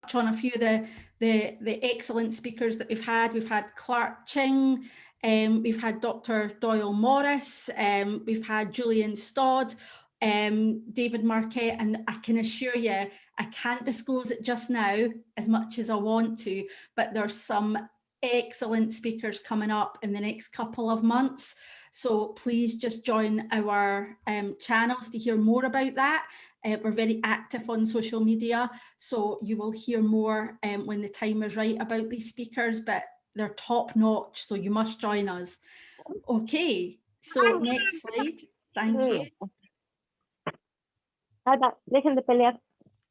touch on a few of the excellent speakers that we've had. We've had Clark Ching, we've had Dr. Doyle Morris, we've had Julian Stodd, David Marquette, and I can assure you, I can't disclose it just now as much as I want to, but there's some excellent speakers coming up in the next couple of months. So please just join our channels to hear more about that. We're very active on social media, so you will hear more when the time is right about these speakers, but they're top notch, so you must join us. Okay, so next slide. Thank you.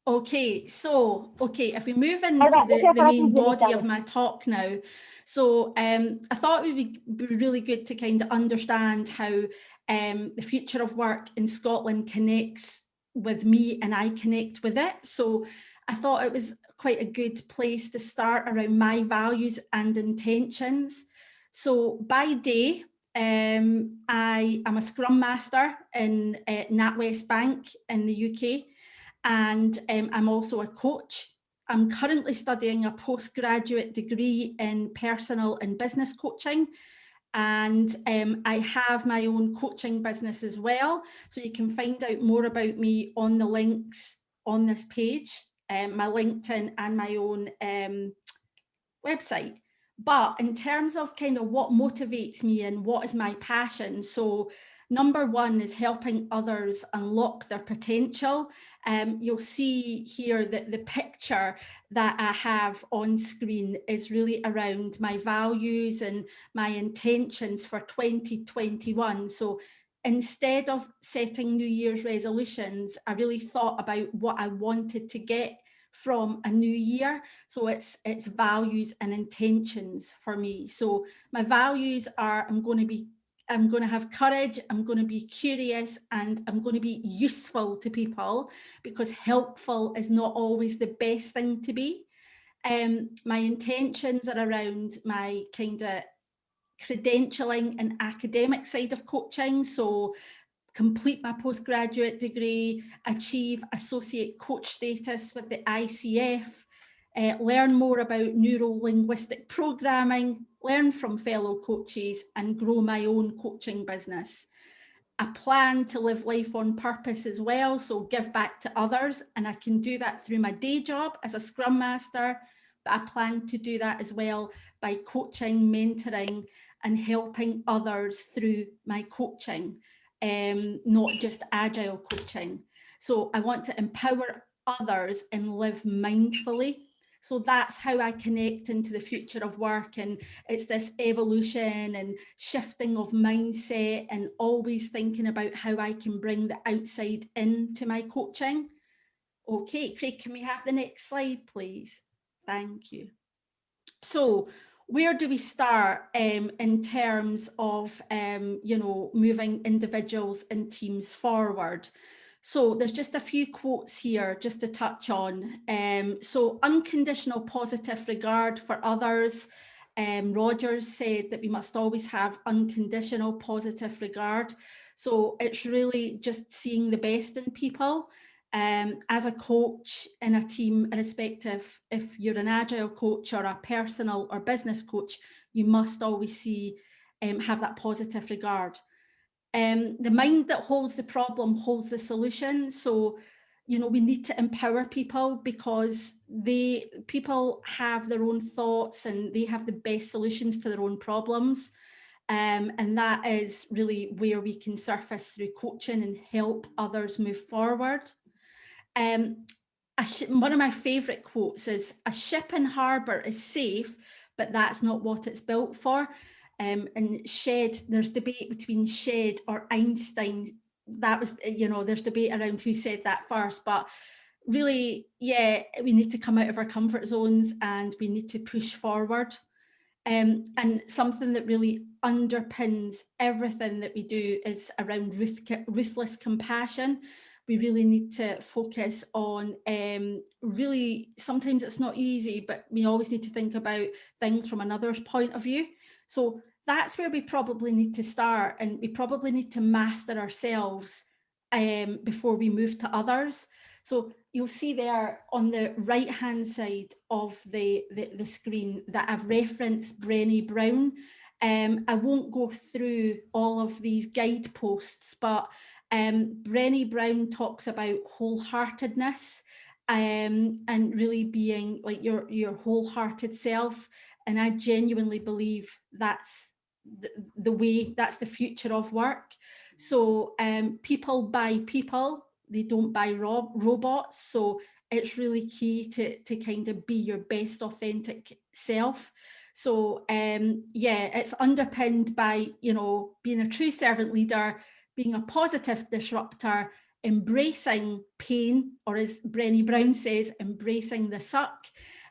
Okay, so, if we move into the main body of my talk now. So I thought it would be really good to kind of understand how the future of work in Scotland connects with me and I connect with it. So I thought it was quite a good place to start around my values and intentions. So by day, I am a Scrum Master in NatWest Bank in the UK. And I'm also a coach. I'm currently studying a postgraduate degree in personal and business coaching. And I have my own coaching business as well. So you can find out more about me on the links on this page, my LinkedIn and my own website. But in terms of kind of what motivates me and what is my passion, so number one is helping others unlock their potential. You'll see here that the picture that I have on screen is really around my values and my intentions for 2021. So instead of setting New Year's resolutions, I really thought about what I wanted to get from a new year. So it's values and intentions for me. So my values are I'm going to have courage, I'm going to be curious, and I'm going to be useful to people, because helpful is not always the best thing to be. My intentions are around my kind of credentialing and academic side of coaching. So complete my postgraduate degree, achieve associate coach status with the ICF, learn more about neuro-linguistic programming, learn from fellow coaches, and grow my own coaching business. I plan to live life on purpose as well, so give back to others, and I can do that through my day job as a Scrum Master, but I plan to do that as well by coaching, mentoring, and helping others through my coaching. Not just agile coaching. So I want to empower others and live mindfully. So that's how I connect into the future of work. And it's this evolution and shifting of mindset and always thinking about how I can bring the outside into my coaching. Okay, Craig, can we have the next slide, please? Thank you. So where do we start in terms of, moving individuals and teams forward? So there's just a few quotes here just to touch on. So unconditional positive regard for others. Rogers said that we must always have unconditional positive regard. So it's really just seeing the best in people. As a coach in a team, irrespective if you're an agile coach or a personal or business coach, you must always have that positive regard. The mind that holds the problem holds the solution. So, we need to empower people, because people have their own thoughts and they have the best solutions to their own problems. And that is really where we can surface through coaching and help others move forward. One of my favourite quotes is, "A ship in harbour is safe, but that's not what it's built for." And Shed, there's debate between Shed or Einstein. That was, there's debate around who said that first, but really, yeah, we need to come out of our comfort zones and we need to push forward. And something that really underpins everything that we do is around ruthless compassion. We really need to focus on, really, sometimes it's not easy, but we always need to think about things from another's point of view. So that's where we probably need to start, and we probably need to master ourselves before we move to others. So you'll see there on the right hand side of the screen that I've referenced Brené Brown. I won't go through all of these guideposts, but Brené Brown talks about wholeheartedness, and really being like your wholehearted self. And I genuinely believe that's the way, that's the future of work. So people buy people, they don't buy robots. So it's really key to kind of be your best authentic self. So yeah, it's underpinned by, you know, being a true servant leader, being a positive disruptor, embracing pain, or as Brené Brown says, embracing the suck,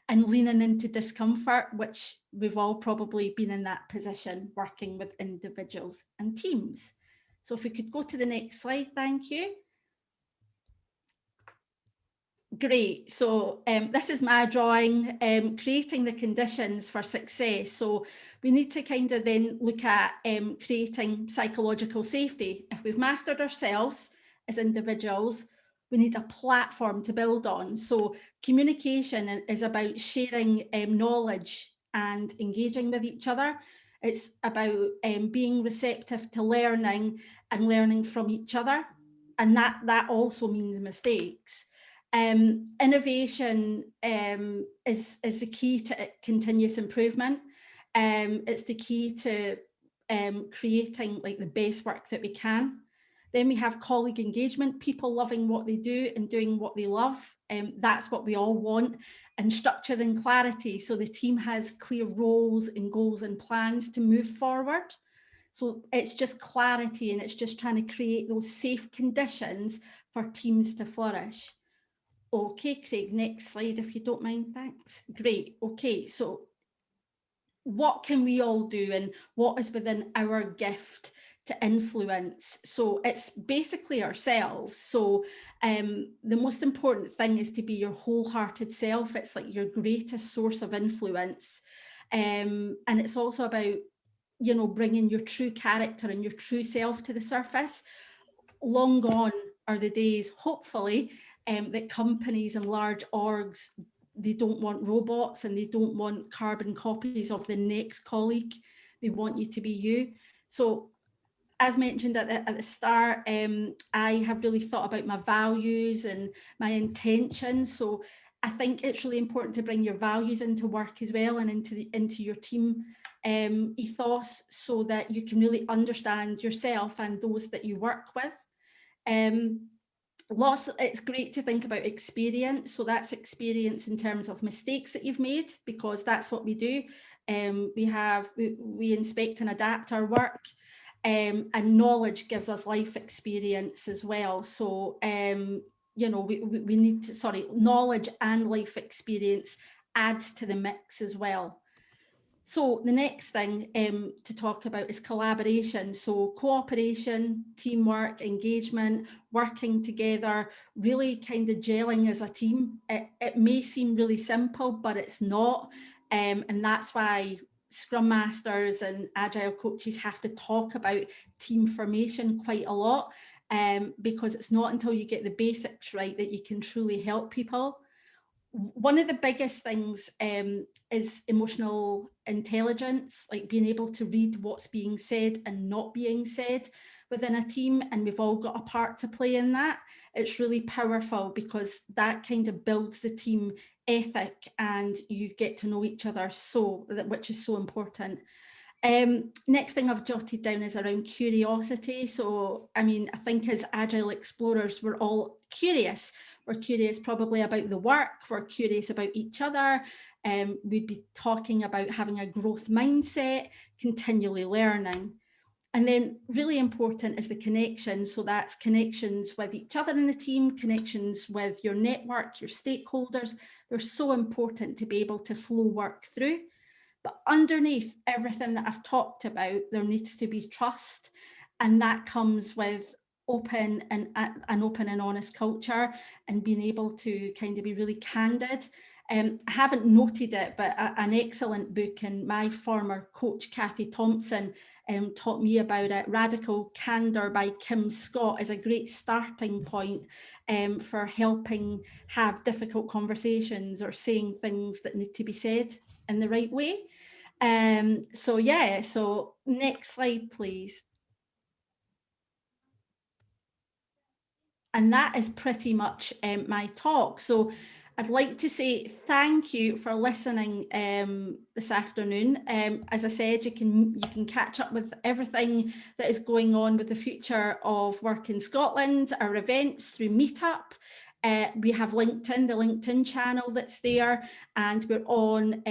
and leaning into discomfort, which we've all probably been in that position working with individuals and teams. So if we could go to the next slide, thank you. Great. So this is my drawing, creating the conditions for success. So we need to kind of then look at creating psychological safety. If we've mastered ourselves as individuals, we need a platform to build on. So communication is about sharing knowledge and engaging with each other. It's about being receptive to learning and learning from each other. And that also means mistakes. Innovation is the key to continuous improvement. It's the key to creating like the best work that we can. Then we have colleague engagement, people loving what they do and doing what they love. That's what we all want. And structure and clarity, so the team has clear roles and goals and plans to move forward. So it's just clarity, and it's just trying to create those safe conditions for teams to flourish. Okay, Craig, next slide, if you don't mind, thanks. Great, okay, so what can we all do, and what is within our gift to influence? So it's basically ourselves. So the most important thing is to be your wholehearted self. It's like your greatest source of influence. And it's also about, you know, bringing your true character and your true self to the surface. Long gone are the days, hopefully, that companies and large orgs, they don't want robots and they don't want carbon copies of the next colleague. They want you to be you. So as mentioned at the start, I have really thought about my values and my intentions. So I think it's really important to bring your values into work as well, and into your team ethos, so that you can really understand yourself and those that you work with. It's great to think about experience. So that's experience in terms of mistakes that you've made, because that's what we do. We inspect and adapt our work, and knowledge gives us life experience as well. So you know, we need to, knowledge and life experience adds to the mix as well. So the next thing to talk about is collaboration. So cooperation, teamwork, engagement, working together, really kind of gelling as a team. It may seem really simple, but it's not. And that's why Scrum Masters and Agile coaches have to talk about team formation quite a lot, because it's not until you get the basics right that you can truly help people. One of the biggest things is emotional intelligence, like being able to read what's being said and not being said within a team. And we've all got a part to play in that. It's really powerful, because that kind of builds the team ethic and you get to know each other, which is so important. Next thing I've jotted down is around curiosity. So, I mean, I think as Agile explorers, we're all curious. We're curious probably about the work, we're curious about each other. We'd be talking about having a growth mindset, continually learning. And then really important is the connection. So that's connections with each other in the team, connections with your network, your stakeholders. They're so important to be able to flow work through. But underneath everything that I've talked about, there needs to be trust. And that comes with an open and honest culture, and being able to kind of be really candid I haven't noted it, but an excellent book, and my former coach, Kathy Thompson, taught me about it. Radical Candor by Kim Scott is a great starting point for helping have difficult conversations or saying things that need to be said in the right way. So yeah, so next slide, please. And that is pretty much my talk. So I'd like to say thank you for listening this afternoon. As I said, you can catch up with everything that is going on with the future of work in Scotland, our events through Meetup. We have LinkedIn, the LinkedIn channel that's there, and we're on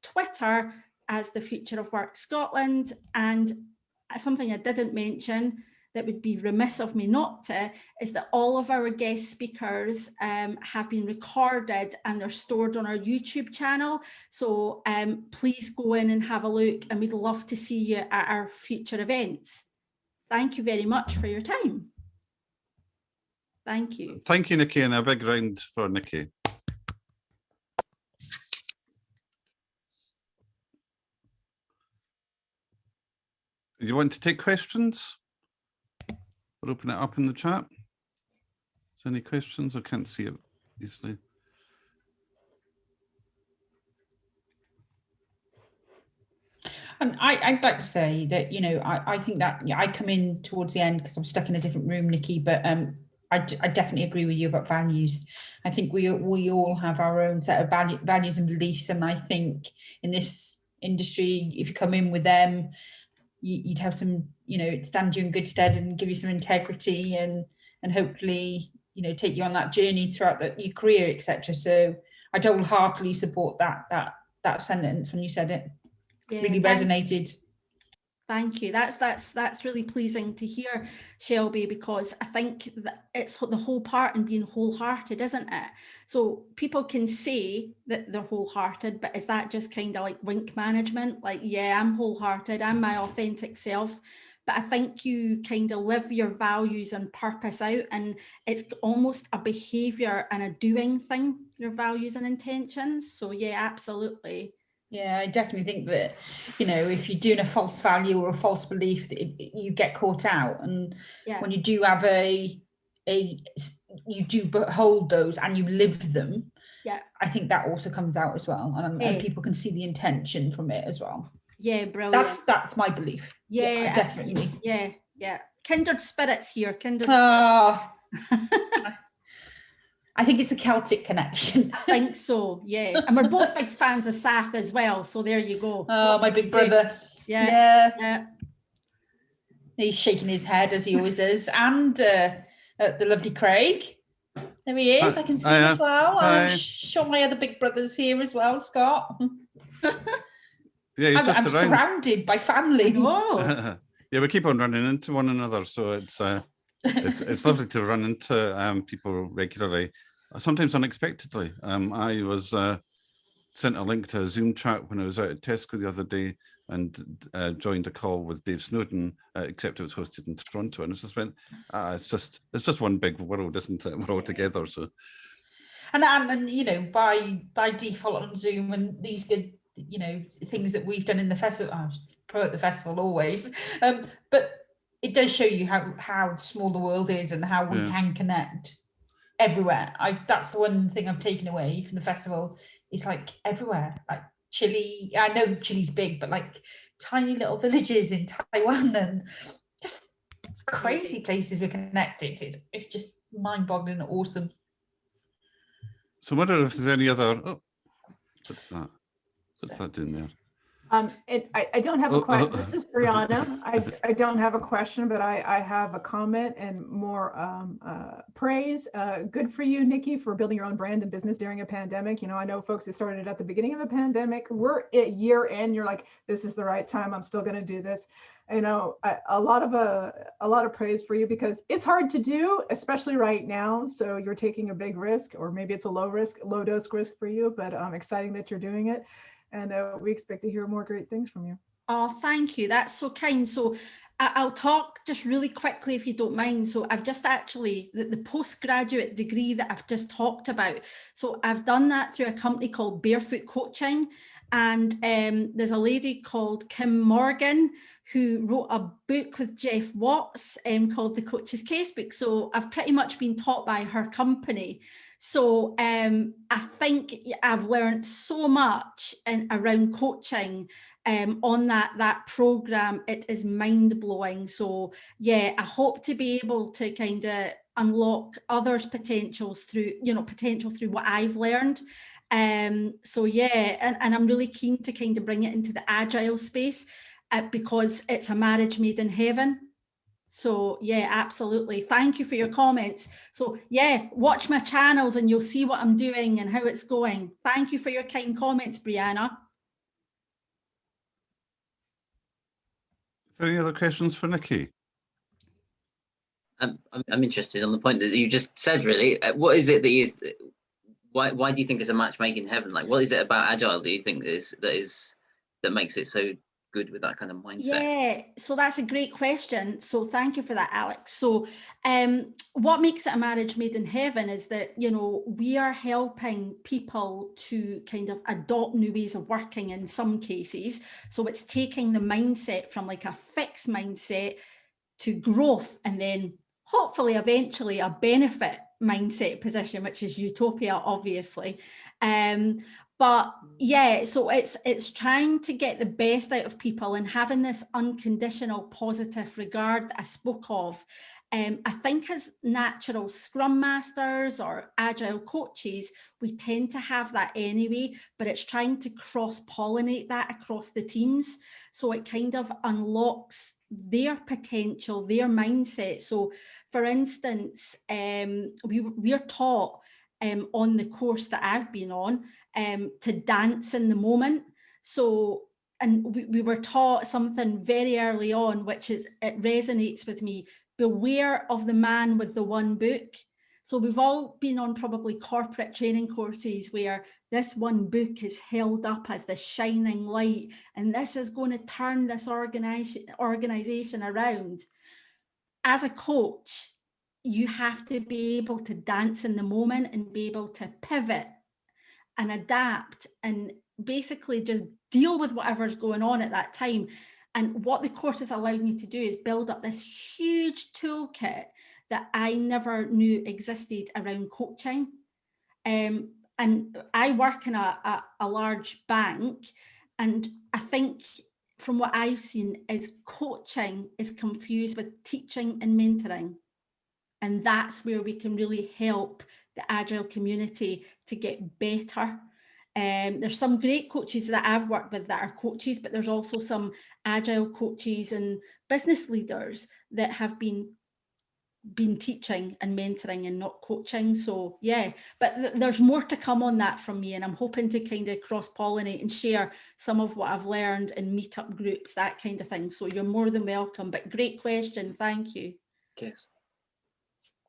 Twitter as the Future of Work Scotland. And something I didn't mention that would be remiss of me not to, is that all of our guest speakers have been recorded and they're stored on our YouTube channel. So please go in and have a look, and we'd love to see you at our future events. Thank you very much for your time. Thank you. Thank you, Nikki, and a big round for Nikki. Do you want to take questions? We'll open it up in the chat. Is there any questions? I can't see it easily. And I'd like to say that, you know, I think that I come in towards the end because I'm stuck in a different room, Nikki, but I definitely agree with you about values. I think we all have our own set of values and beliefs. And I think in this industry, if you come in with them, you'd have some, you know, it'd stand you in good stead and give you some integrity and hopefully, you know, take you on that journey throughout your career, etc. So I wholeheartedly support that sentence when you said it. Yeah, really resonated. Thank you. That's really pleasing to hear, Shelby, because I think that it's the whole part in being wholehearted, isn't it? So people can say that they're wholehearted, but is that just kind of like wink management? Like, yeah, I'm wholehearted, I'm my authentic self. But I think you kind of live your values and purpose out, and it's almost a behavior and a doing thing, your values and intentions. So yeah, absolutely. Yeah, I definitely think that, you know, if you're doing a false value or a false belief, that you get caught out. And when you do have you do hold those and you live them, I think that also comes out as well. And people can see the intention from it as well. Yeah, brilliant. That's my belief. Yeah, definitely. Yeah. Kindred spirits here. Kindred I think it's the Celtic connection. I think so, yeah. And we're both big fans of Sath as well, so there you go. Oh, my big brother. Yeah. He's shaking his head as he always does. And the lovely Craig. There he is. I can see him as well. I'm sure my other big brother's here as well, Scott. Yeah, I'm surrounded by family. Yeah, we keep on running into one another, so it's lovely to run into people regularly. Sometimes unexpectedly. I was sent a link to a Zoom chat when I was out at Tesco the other day and joined a call with Dave Snowden, except it was hosted in Toronto. And I just went, it's just one big world, isn't it? We're all together. So, and you know, by default on Zoom and these good, you know, things that we've done in the festival, I promote the festival always, but it does show you how small the world is and how we can connect everywhere. That's the one thing I've taken away from the festival, is like everywhere, like Chile. I know Chile's big, but like tiny little villages in Taiwan and just crazy places we're connected. It's just mind-boggling and awesome. So I wonder if there's any other, what's that? What's that doing there? I don't have a question. This is Brianna. I don't have a question, but I have a comment and more praise. Good for you, Nikki, for building your own brand and business during a pandemic. You know, I know folks who started at the beginning of a pandemic. We're at year end. You're like, this is the right time. I'm still going to do this. You know, a lot of praise for you, because it's hard to do, especially right now. So you're taking a big risk, or maybe it's a low dose risk for you, but exciting that you're doing it. And we expect to hear more great things from you. Oh, thank you. That's so kind. So I'll talk just really quickly if you don't mind. So I've just actually, the postgraduate degree that I've just talked about, so I've done that through a company called Barefoot Coaching, and there's a lady called Kim Morgan who wrote a book with Jeff Watts called The Coach's Casebook. So I've pretty much been taught by her company. So I think I've learned so much around coaching on that program. It is mind-blowing. So yeah, I hope to be able to kind of unlock others' potentials through, potential through what I've learned. So yeah, and I'm really keen to kind of bring it into the agile space because it's a marriage made in heaven. So yeah, absolutely. Thank you for your comments. So yeah, watch my channels and you'll see what I'm doing and how it's going. Thank you for your kind comments, Brianna. Is there any other questions for Nikki? I'm interested on the point that you just said, really. What is it that why do you think it's a match made in heaven? Like, what is it about Agile do you think that makes it so good with that kind of mindset? Yeah, so that's a great question. So thank you for that, Alex. So what makes it a marriage made in heaven is that, we are helping people to kind of adopt new ways of working in some cases. So it's taking the mindset from like a fixed mindset to growth, and then hopefully eventually a benefit mindset position, which is utopia, obviously. But yeah, so it's trying to get the best out of people and having this unconditional positive regard that I spoke of. I think as natural Scrum Masters or Agile coaches, we tend to have that anyway, but it's trying to cross-pollinate that across the teams. So it kind of unlocks their potential, their mindset. So for instance, we're taught on the course that I've been on to dance in the moment. So, and we were taught something very early on, which is, it resonates with me: beware of the man with the one book. So we've all been on probably corporate training courses where this one book is held up as the shining light, and this is going to turn this organization around. As a coach, you have to be able to dance in the moment and be able to pivot and adapt and basically just deal with whatever's going on at that time. And what the course has allowed me to do is build up this huge toolkit that I never knew existed around coaching. And I work in a large bank, and I think from what I've seen is coaching is confused with teaching and mentoring. And that's where we can really help the Agile community to get better. There's some great coaches that I've worked with that are coaches, but there's also some Agile coaches and business leaders that have been teaching and mentoring and not coaching. So yeah, but there's more to come on that from me, and I'm hoping to kind of cross-pollinate and share some of what I've learned in meetup groups, that kind of thing. So you're more than welcome. But great question, thank you. Yes.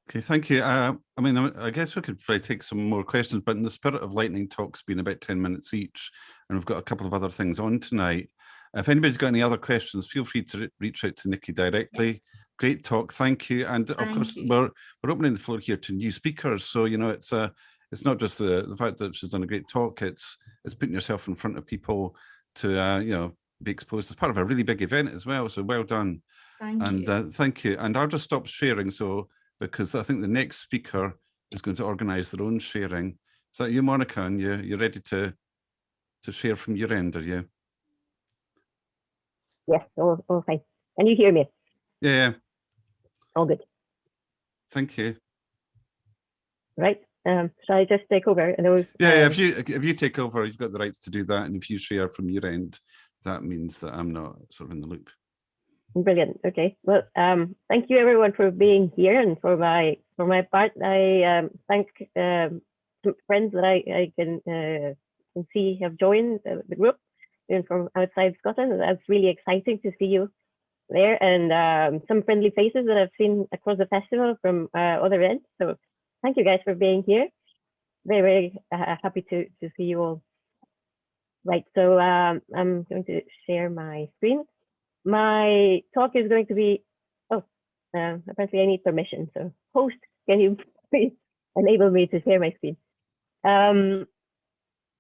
Okay, thank you. I mean, I guess we could probably take some more questions, but in the spirit of lightning talks being about 10 minutes each, and we've got a couple of other things on tonight. If anybody's got any other questions, feel free to reach out to Nikki directly. Yeah. Great talk, thank you. And of course, we're opening the floor here to new speakers. So, it's not just the fact that she's done a great talk, it's putting yourself in front of people to, be exposed as part of a really big event as well. So well done. Thank you. Thank you. And I'll just stop sharing. So, because I think the next speaker is going to organise their own sharing. Is that you, Monica? And you're ready to share from your end, are you? Yes, all fine. Can you hear me? Yeah. All good. Thank you. Right. Shall I just take over? Yeah, if you take over, you've got the rights to do that. And if you share from your end, that means that I'm not sort of in the loop. Brilliant. Okay. Well, thank you everyone for being here, and for my part, I thank some friends that I can see have joined the group, even from outside Scotland. That's really exciting to see you there, and some friendly faces that I've seen across the festival from other ends. So thank you guys for being here. Very, very happy to see you all. Right. So I'm going to share my screen. my talk is going to be, apparently I need permission. So host, can you please enable me to share my screen?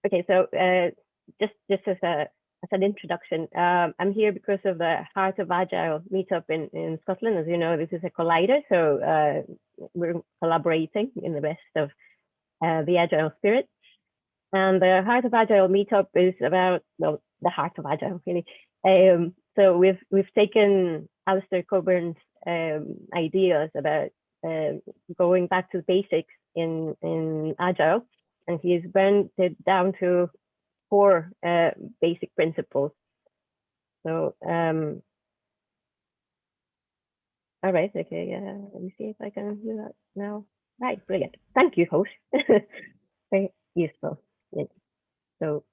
Okay, so just as an introduction, I'm here because of the Heart of Agile meetup in Scotland. As you know, this is a collider, so we're collaborating in the best of the Agile spirit. And the Heart of Agile meetup is about, well, the heart of Agile, really. So we've taken Alistair Coburn's ideas about going back to the basics in Agile, and he's burned it down to 4 basic principles. So, all right, okay, let me see if I can do that now. Right, brilliant. Thank you, host. Very useful. Yeah. So,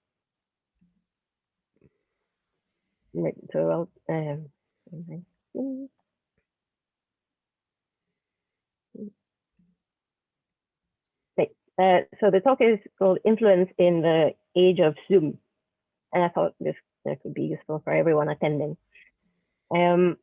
I'll, so the talk is called Influence in the Age of Zoom. And I thought this could be useful for everyone attending. So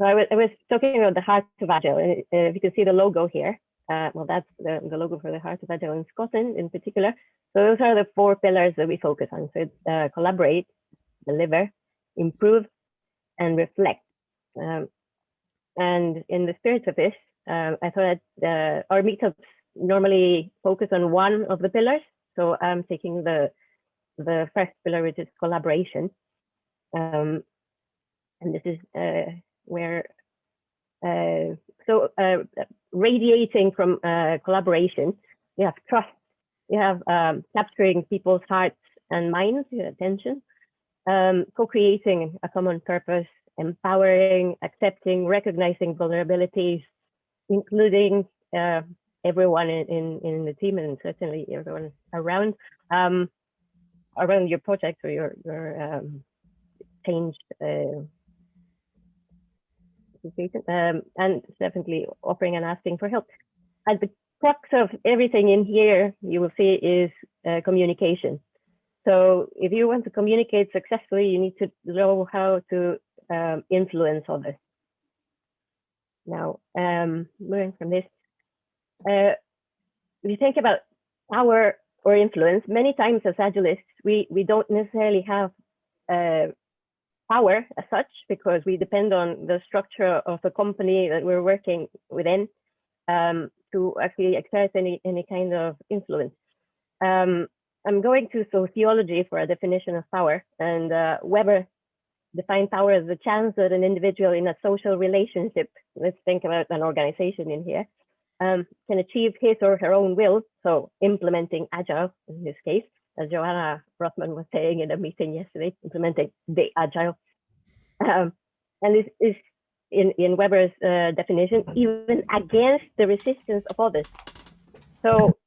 I was talking about the Heart of Agile. And if you can see the logo here, well, that's the logo for the Heart of Agile in Scotland in particular. So those are the 4 pillars that we focus on. So it's collaborate, deliver, improve, and reflect. And in the spirit of this, I thought our meetups normally focus on one of the pillars. So I'm taking the first pillar, which is collaboration. And this is where, radiating from collaboration, you have trust, you have capturing people's hearts and minds, attention, co-creating a common purpose, empowering, accepting, recognizing vulnerabilities, including everyone in the team, and certainly everyone around your project or your changed situation, and definitely offering and asking for help. At the crux of everything in here, you will see is communication. So if you want to communicate successfully, you need to know how to influence others. Now, moving from this, if you think about power or influence, many times as Agilists, we don't necessarily have power as such, because we depend on the structure of the company that we're working within to actually exert any kind of influence. I'm going to sociology for a definition of power, and Weber defined power as the chance that an individual in a social relationship, let's think about an organization in here, can achieve his or her own will. So implementing Agile in this case, as Joanna Rothman was saying in a meeting yesterday, implementing the Agile. And this is in Weber's definition, even against the resistance of others. So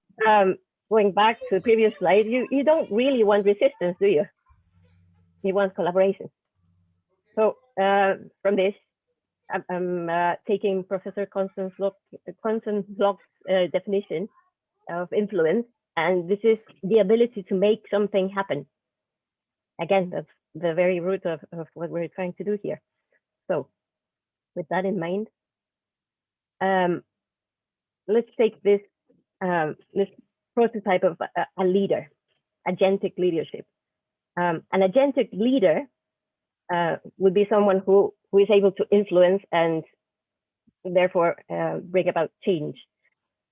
going back to the previous slide, you don't really want resistance, do you? You want collaboration. So from this, I'm taking Professor Constance Block's definition of influence, and this is the ability to make something happen. Again, that's the very root of what we're trying to do here. So with that in mind, let's take this prototype of a leader, agentic leadership. An agentic leader would be someone who is able to influence and therefore bring about change.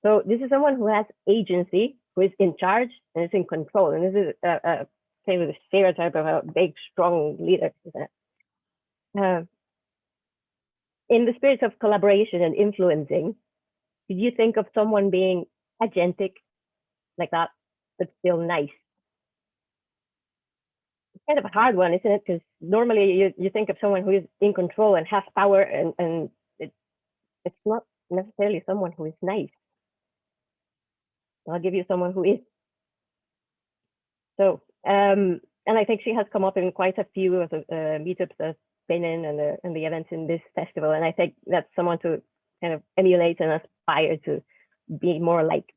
So this is someone who has agency, who is in charge and is in control. And this is kind of the stereotype of a big, strong leader. In the spirit of collaboration and influencing, did you think of someone being agentic like that, but still nice? It's kind of a hard one, isn't it? Because normally you think of someone who is in control and has power, and it's not necessarily someone who is nice. I'll give you someone who is. So, and I think she has come up in quite a few of the meetups I've been in and the events in this festival. And I think that's someone to kind of emulate and aspire to be more like.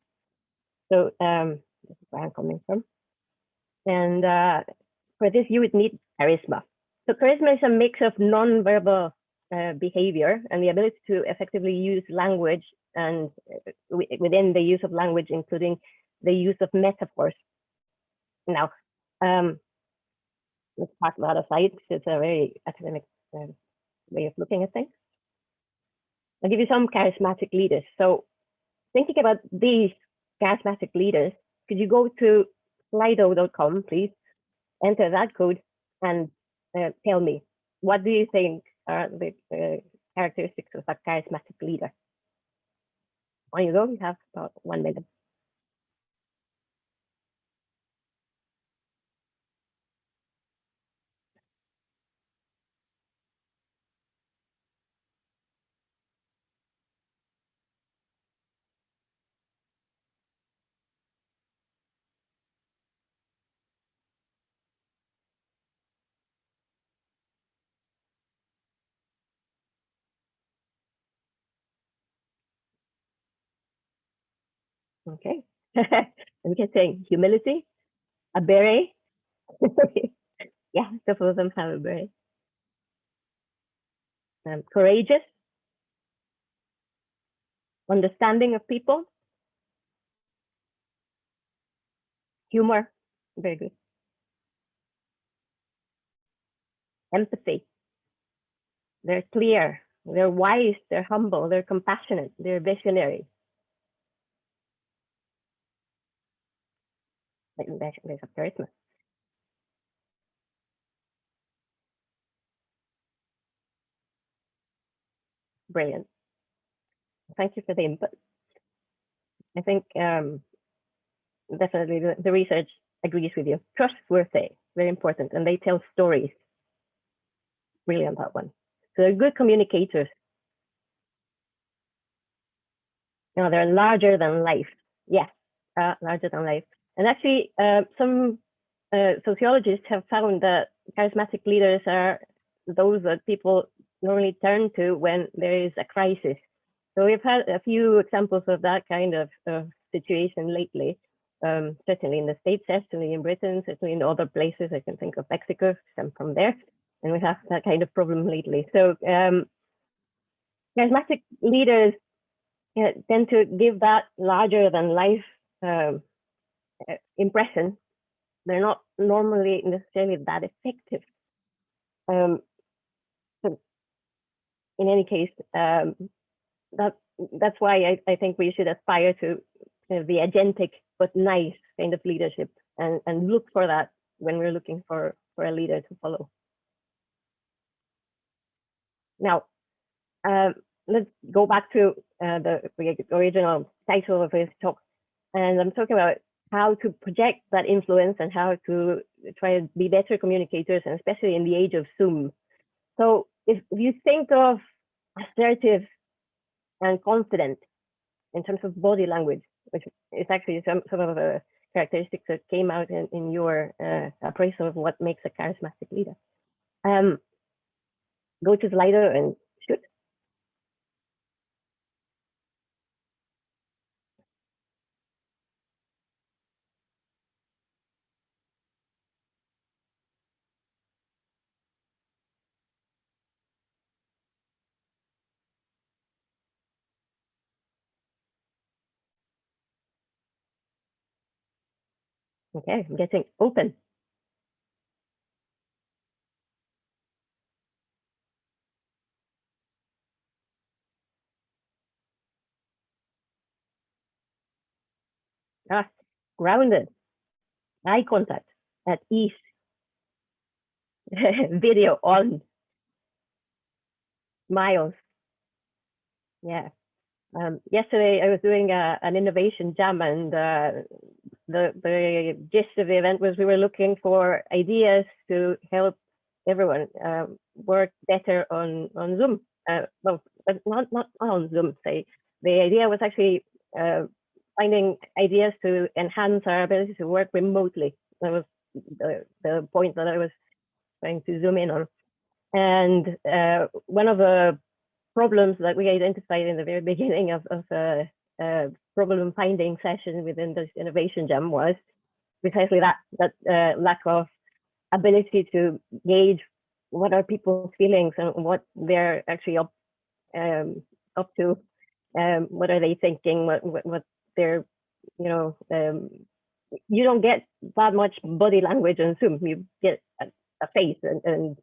So this is where I'm coming from. And for this, you would need charisma. So charisma is a mix of non-verbal behavior and the ability to effectively use language, and within the use of language, including the use of metaphors. Now, let's talk about aside, because it's a very academic way of looking at things. I'll give you some charismatic leaders. So thinking about these charismatic leaders, could you go to slido.com, please, enter that code, and tell me, what do you think are the characteristics of a charismatic leader? On you go, you have about 1 minute. Okay. We can say humility, a beret. Yeah, some of them have a beret. Courageous, understanding of people, humor, very good. Empathy. They're clear, they're wise, they're humble, they're compassionate, they're visionary. There's a charisma. Brilliant. Thank you for the input. I think definitely the research agrees with you. Trustworthy, very important, and they tell stories. Brilliant, that one. So they're good communicators. You know, they're larger than life. Yes, larger than life. And actually, some sociologists have found that charismatic leaders are those that people normally turn to when there is a crisis. So we've had a few examples of that kind of situation lately, certainly in the States, certainly in Britain, certainly in other places. I can think of Mexico, I'm from there, and we have that kind of problem lately. So charismatic leaders tend to give that larger than life impression. They're not normally necessarily that effective. So in any case, that's why I think we should aspire to the agentic but nice kind of leadership, and look for that when we're looking for a leader to follow. Now, let's go back to the original title of this talk, and I'm talking about how to project that influence and how to try to be better communicators, and especially in the age of Zoom. So if you think of assertive and confident in terms of body language, which is actually some of the characteristics that came out in your appraisal of what makes a charismatic leader. Go to Slido and shoot. Okay, I'm getting open. Grounded, eye contact, at ease, video on, smiles. Yeah. Yesterday I was doing an innovation jam, and the gist of the event was we were looking for ideas to help everyone work better on Zoom. Well, not on Zoom. Say the idea was actually finding ideas to enhance our ability to work remotely. That was the point that I was trying to zoom in on. And one of the problems that we identified in the very beginning of the problem finding session within this innovation jam was precisely that lack of ability to gauge what are people's feelings and what they're actually up to. What are they thinking? What they're, you don't get that much body language on Zoom. You get a face, and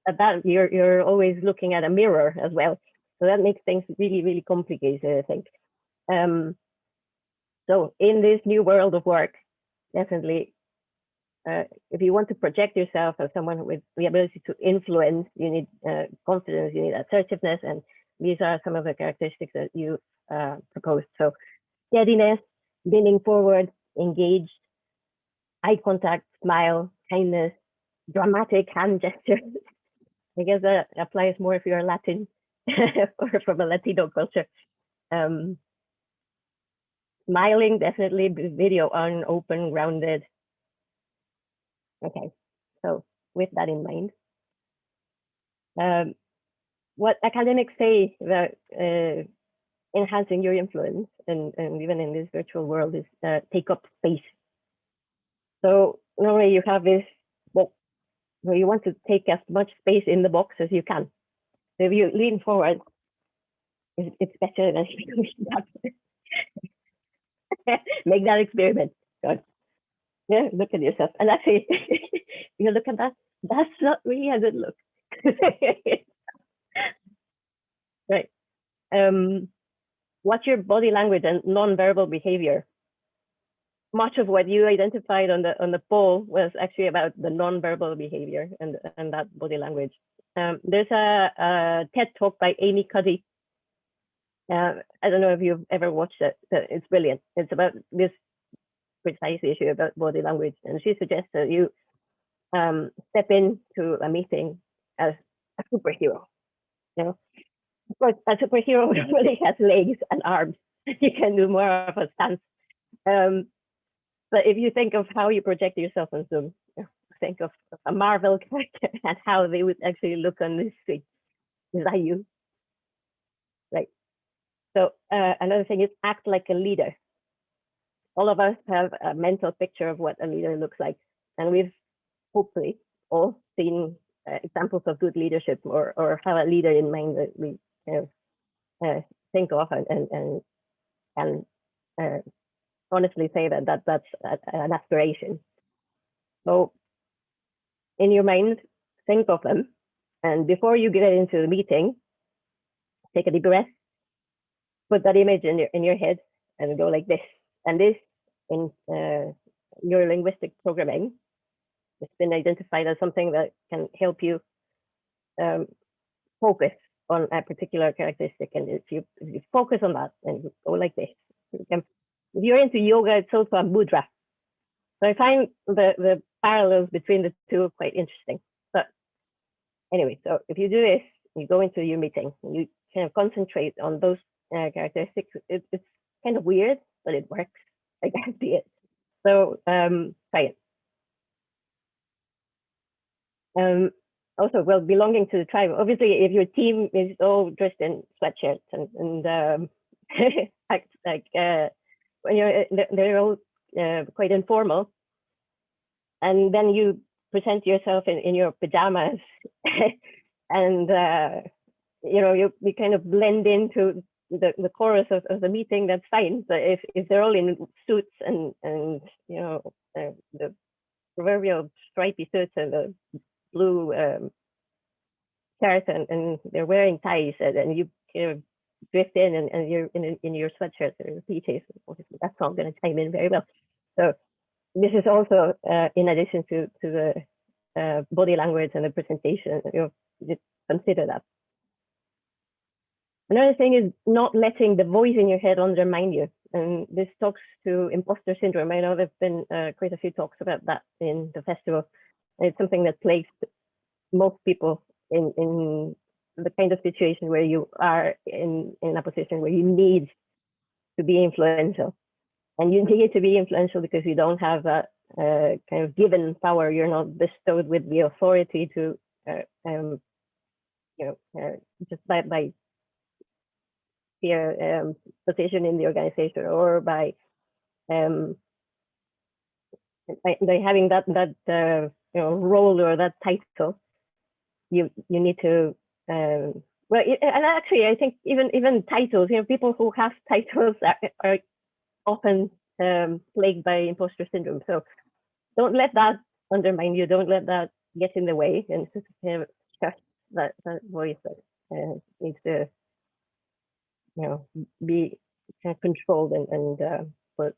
at that you're always looking at a mirror as well. So that makes things really, really complicated, I think. So in this new world of work, definitely, if you want to project yourself as someone with the ability to influence, you need confidence, you need assertiveness, and these are some of the characteristics that you proposed. So steadiness, leaning forward, engaged, eye contact, smile, kindness, dramatic hand gestures. I guess that applies more if you're Latin or from a Latino culture. Smiling, definitely, video on, open, grounded. Okay, so with that in mind, what academics say about enhancing your influence, and even in this virtual world, is take up space. So normally you have this box where you want to take as much space in the box as you can. So if you lean forward, it's better than make that experiment. God. Yeah, look at yourself. And actually, you look at that, that's not really a good look. Right. What's your body language and non-verbal behavior? Much of what you identified on the poll was actually about the non-verbal behavior and that body language. There's a TED talk by Amy Cuddy. I don't know if you've ever watched it. It's brilliant. It's about this precise issue about body language, and she suggests that you step into a meeting as a superhero. Of course, a superhero really has legs and arms. You can do more of a stance. But if you think of how you project yourself on Zoom, think of a Marvel character and how they would actually look on this screen. Is that you? Right. So another thing is act like a leader. All of us have a mental picture of what a leader looks like. And we've hopefully all seen examples of good leadership or have a leader in mind that we think of and honestly say that that's an aspiration. So in your mind, think of them. And before you get into the meeting, take a deep breath, put that image in your head and go like this. And this in neurolinguistic programming, it's been identified as something that can help you focus on a particular characteristic. And if you focus on that and you go like this, if you're into yoga, it's also a mudra. So I find the parallels between the two quite interesting. But anyway, so if you do this, you go into your meeting, and you kind of concentrate on those characteristics. It's kind of weird, but it works. I guarantee it. So try it. Also, well, belonging to the tribe. Obviously, if your team is all dressed in sweatshirts and act like when they're all quite informal, and then you present yourself in your pajamas, and you kind of blend into the chorus of the meeting. That's fine. But if they're all in suits and the proverbial stripy suits and the blue shirt and they're wearing ties and you kind of drift in and you're in your sweatshirt or your PJs, that's all going to chime in very well. So this is also in addition to the body language and the presentation, just consider that. Another thing is not letting the voice in your head undermine you. And this talks to imposter syndrome. I know there've been quite a few talks about that in the festival. And it's something that plagues most people in the kind of situation where you are in a position where you need to be influential. And you need to be influential because you don't have that kind of given power. You're not bestowed with the authority to, just by your position in the organization or by having that role or that title. you need to well, and actually, I think even titles, people who have titles are often plagued by imposter syndrome. So don't let that undermine you. Don't let that get in the way, and just trust that voice that needs to, be controlled and but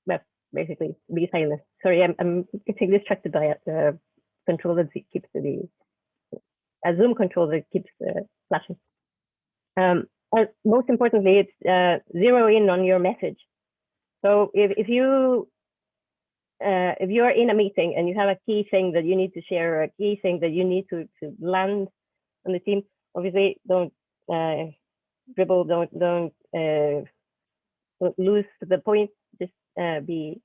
well, basically be silent. Sorry, I'm getting distracted by it. Control that keeps a Zoom control that keeps flashing. Most importantly, it's zero in on your message. So if you are in a meeting and you have a key thing that you need to share, or a key thing that you need to land on the team, obviously don't dribble, don't lose the point. Just be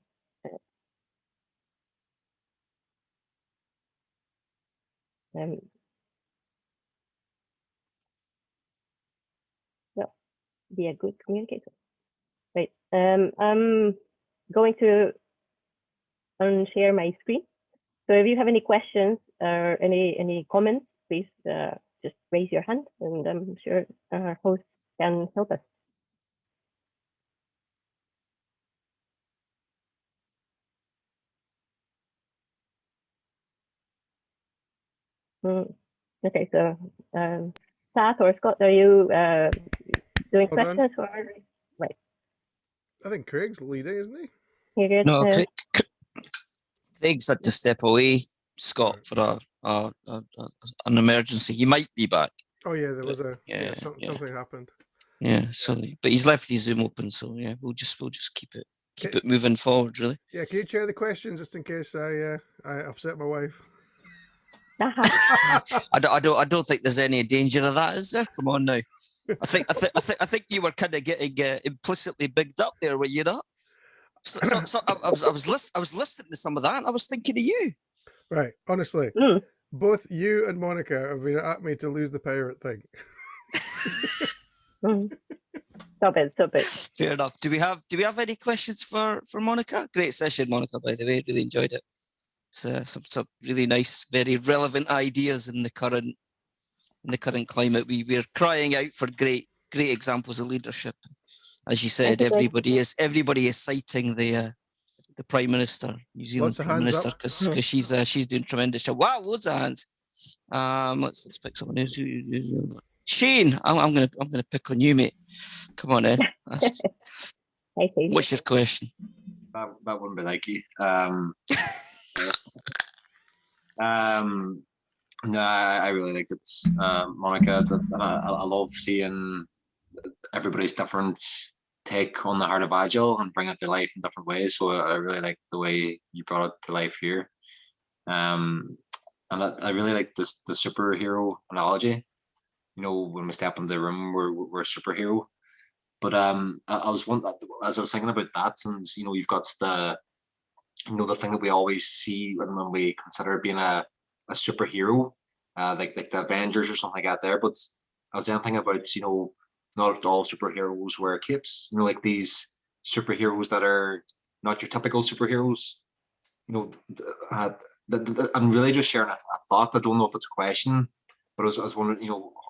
well, be a good communicator. Right. I'm going to unshare my screen. So if you have any questions or any comments, please just raise your hand, and I'm sure our host can help us. Okay, so Sat or Scott, are you doing questions? Or right? I think Craig's leading, isn't he? You're good. No, Craig's had to step away, Scott, for an emergency. He might be back. Oh yeah, there was something happened. Yeah, so but he's left his Zoom open, so yeah, we'll just keep it moving forward, really. Yeah, can you chair the questions just in case I upset my wife? I don't think there's any danger of that, is there? Come on now. I think you were kind of getting implicitly bigged up there, were you not? So I was listening to some of that, and I was thinking of you. Right, honestly, both you and Monica have been at me to lose the pirate thing. Stop it. Fair enough. Do we have any questions for Monica? Great session, Monica, by the way. Really enjoyed it. It's some really nice, very relevant ideas in the current climate. We're crying out for great examples of leadership. As you said, everybody is citing the Prime Minister, New Zealand Prime Minister, because she's doing tremendous job. Wow, loads of hands. Let's pick someone else. Shane, I'm gonna pick on you, mate. Come on in. What's your question? That wouldn't be like you. No, I really liked it, Monica. I love seeing everybody's different take on the heart of Agile and bring it to life in different ways. So I really like the way you brought it to life here. And I really like the superhero analogy. When we step into the room, we're a superhero. But I was as I was thinking about that, and you've got the thing that we always see when we consider being a superhero, like the Avengers or something like that there. But I was then thinking about not all superheroes wear capes. Like these superheroes that are not your typical superheroes. I'm really just sharing a thought. I don't know if it's a question, but I was wondering,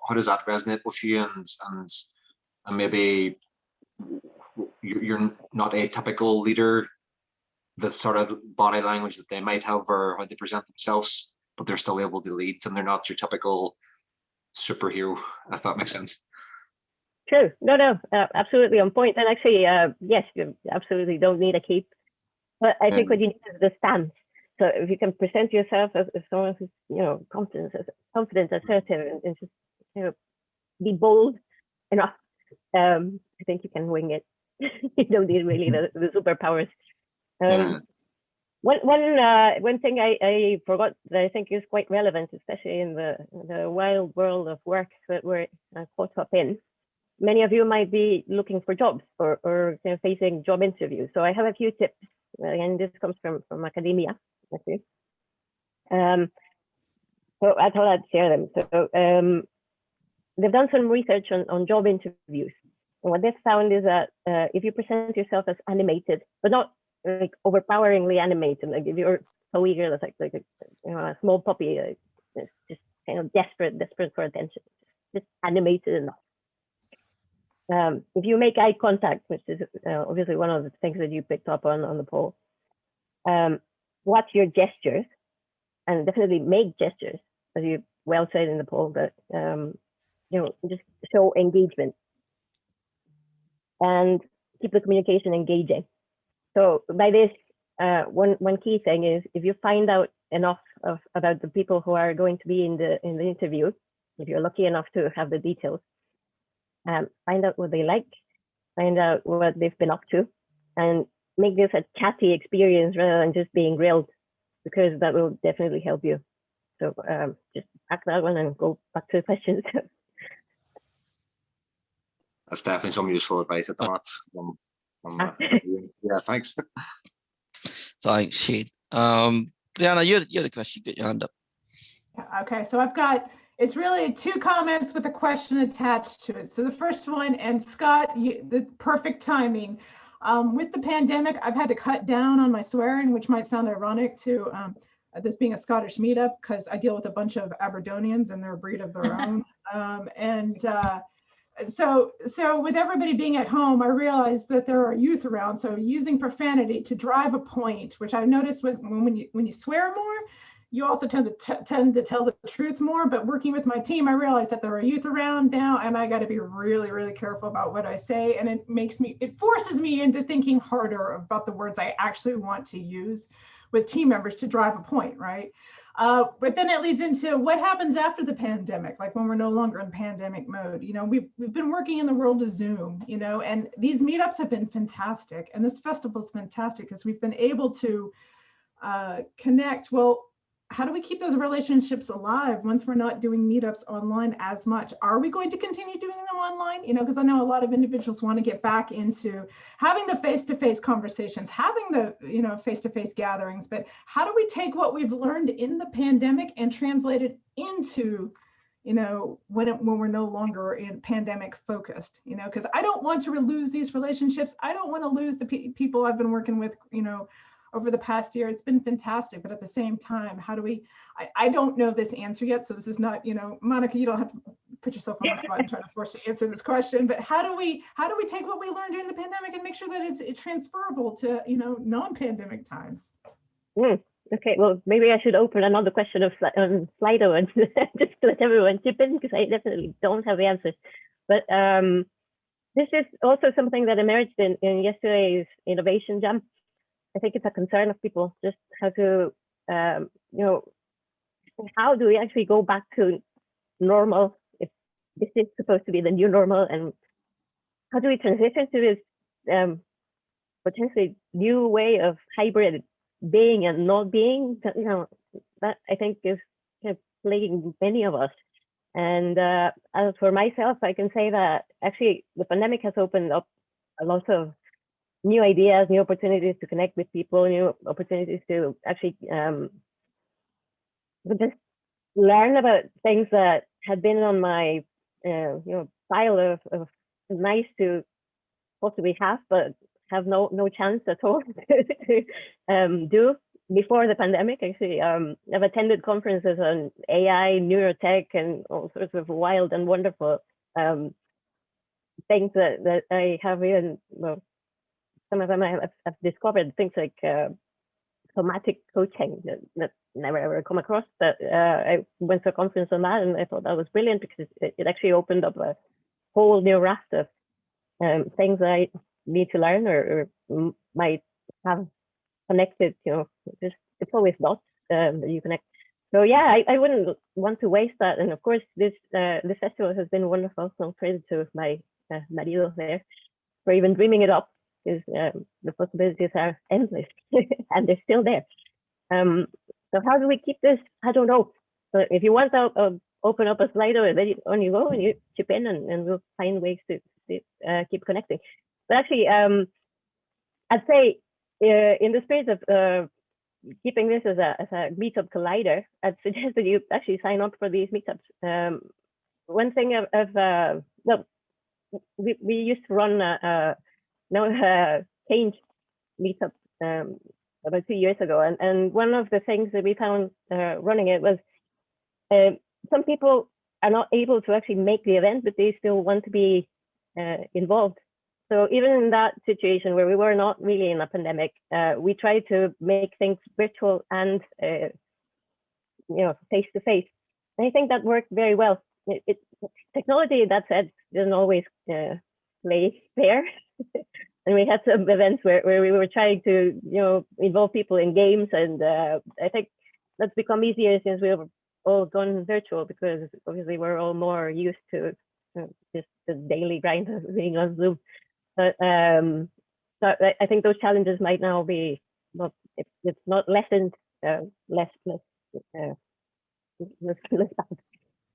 how does that resonate with you? And maybe you're not a typical leader, the sort of body language that they might have or how they present themselves, but they're still able to lead, and they're not your typical superhero, if that makes sense. True. No, absolutely on point. And actually, yes, you absolutely don't need a cape. But I think what you need is the stance. So if you can present yourself as someone who's, confident, assertive, and just, be bold enough, I think you can wing it. You don't need really the superpowers. One thing I forgot that I think is quite relevant, especially in the wild world of work that we're caught up in. Many of you might be looking for jobs or facing job interviews. So I have a few tips, and this comes from academia. So I thought I'd share them. So they've done some research on job interviews. And what they've found is that if you present yourself as animated, but not like overpoweringly animated, like if you're so eager, it's like a small puppy, it's just kind of desperate for attention, just animated enough. If you make eye contact, which is obviously one of the things that you picked up on the poll, watch your gestures, and definitely make gestures, as you well said in the poll, but just show engagement and keep the communication engaging. So by this, one key thing is, if you find out enough about the people who are going to be in the interview, if you're lucky enough to have the details, find out what they like, find out what they've been up to, and make this a chatty experience rather than just being grilled, because that will definitely help you. So just pack that one and go back to the questions. That's definitely some useful advice at that. Yeah, thanks. Thanks, Shane. Brianna, you're the question. You got your hand up. Okay, so I've got, it's really 2 comments with a question attached to it. So the first one, and Scott, the perfect timing. With the pandemic, I've had to cut down on my swearing, which might sound ironic to this being a Scottish meetup, because I deal with a bunch of Aberdonians and they're a breed of their own. So with everybody being at home, I realized that there are youth around. So using profanity to drive a point, which I've noticed when you swear more, you also tend to tell the truth more. But working with my team, I realized that there are youth around now, and I got to be really, really careful about what I say. And it forces me into thinking harder about the words I actually want to use with team members to drive a point, right? But then it leads into what happens after the pandemic, like when we're no longer in pandemic mode. We've been working in the world of Zoom, and these meetups have been fantastic. And this festival is fantastic because we've been able to connect. Well, how do we keep those relationships alive once we're not doing meetups online as much? Are we going to continue doing them online? Because I know a lot of individuals want to get back into having the face-to-face conversations, having the face-to-face gatherings, but how do we take what we've learned in the pandemic and translate it into when we're no longer in pandemic focused, because I don't want to lose these relationships. I don't want to lose the people I've been working with, over the past year. It's been fantastic, but at the same time, how do we, I don't know this answer yet. So this is not, Monica, you don't have to put yourself on the spot and try to force to answer this question, but how do we take what we learned during the pandemic and make sure that it's transferable to, non-pandemic times? Okay, well, maybe I should open another question of Slido and just to let everyone chip in, because I definitely don't have the answers. But this is also something that emerged in yesterday's Innovation Jam. I think it's a concern of people, just how to, how do we actually go back to normal if this is supposed to be the new normal, and how do we transition to this potentially new way of hybrid being and not being? That I think is kind of plaguing many of us. And as for myself, I can say that actually the pandemic has opened up a lot of new ideas, new opportunities to connect with people, new opportunities to actually just learn about things that had been on my pile of nice to possibly have, but have no chance at all to do before the pandemic. Actually, I've attended conferences on AI, neurotech, and all sorts of wild and wonderful things that I have even, some of them I've discovered, things like somatic coaching that never ever come across. But I went to a conference on that, and I thought that was brilliant because it actually opened up a whole new raft of things that I need to learn or might have connected. It's always dots that you connect. So yeah, I wouldn't want to waste that. And of course, this festival has been wonderful. So credit to my marido there for even dreaming it up, because the possibilities are endless and they're still there. So how do we keep this? I don't know. So if you want to open up a Slido, and then on you go and you chip in, and we'll find ways to keep connecting. But actually, I'd say in the spirit of keeping this as a Meetup Collider, I'd suggest that you actually sign up for these meetups. One thing well, we used to run change meetup about 2 years ago. And one of the things that we found running it was some people are not able to actually make the event, but they still want to be involved. So even in that situation where we were not really in a pandemic, we tried to make things virtual and face to face. And I think that worked very well. Technology, that said, doesn't always play fair. And we had some events where we were trying to involve people in games, and I think that's become easier since we've all gone virtual, because obviously we're all more used to just the daily grind of being on Zoom. But so I think those challenges might now be, well, it's not lessened, less bad.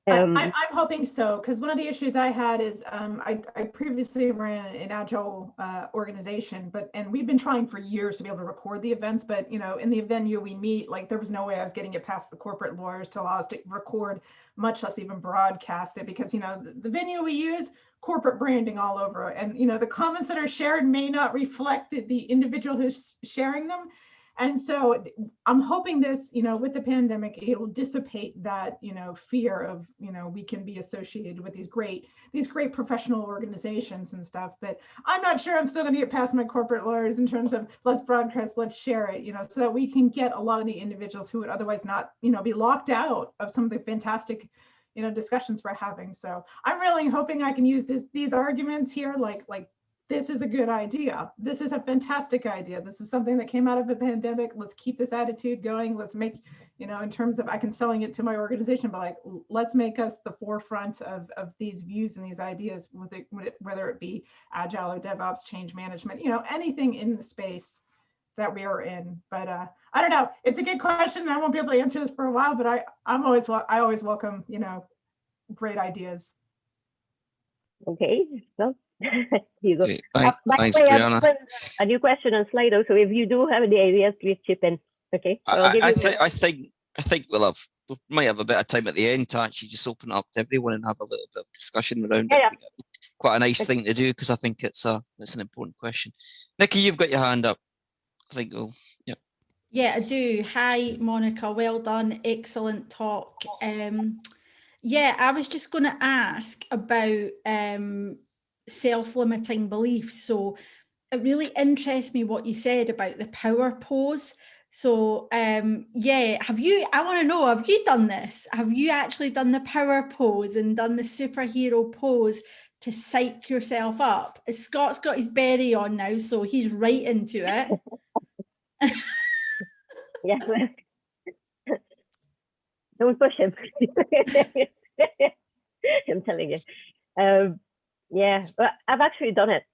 I'm hoping so, because one of the issues I had is I previously ran an Agile organization, and we've been trying for years to be able to record the events, but in the venue we meet, like there was no way I was getting it past the corporate lawyers to allow us to record, much less even broadcast it, because the venue we use, corporate branding all over, and the comments that are shared may not reflect the individual who's sharing them. And so I'm hoping this, with the pandemic, it will dissipate that, fear of, we can be associated with these great professional organizations and stuff. But I'm not sure I'm still going to get past my corporate lawyers in terms of let's broadcast, let's share it, so that we can get a lot of the individuals who would otherwise not, be locked out of some of the fantastic, discussions we're having. So I'm really hoping I can use these arguments here, like this is a good idea. This is a fantastic idea. This is something that came out of the pandemic. Let's keep this attitude going. Let's make, in terms of, I can selling it to my organization, but like, let's make us the forefront of these views and these ideas, whether it be Agile or DevOps, change management, anything in the space that we are in. But I don't know. It's a good question. I won't be able to answer this for a while, but I always welcome, great ideas. Okay, well. Here you go. Thanks, Brianna. A new question on Slido. So if you do have any ideas, please chip in. Okay. So I think we might have a bit of time at the end to actually just open it up to everyone and have a little bit of discussion around it. Quite a nice thing to do, because I think it's an important question. Nikki, you've got your hand up. I think Yeah, I do. Hi, Monica. Well done. Excellent talk. Yeah, I was just going to ask about self-limiting beliefs. So it really interests me what you said about the power pose. So yeah, I want to know, have you done this? Have you actually done the power pose and done the superhero pose to psych yourself up? Scott's got his berry on now, so he's right into it. Yeah. Don't push him. I'm telling you. Yeah, but I've actually done it.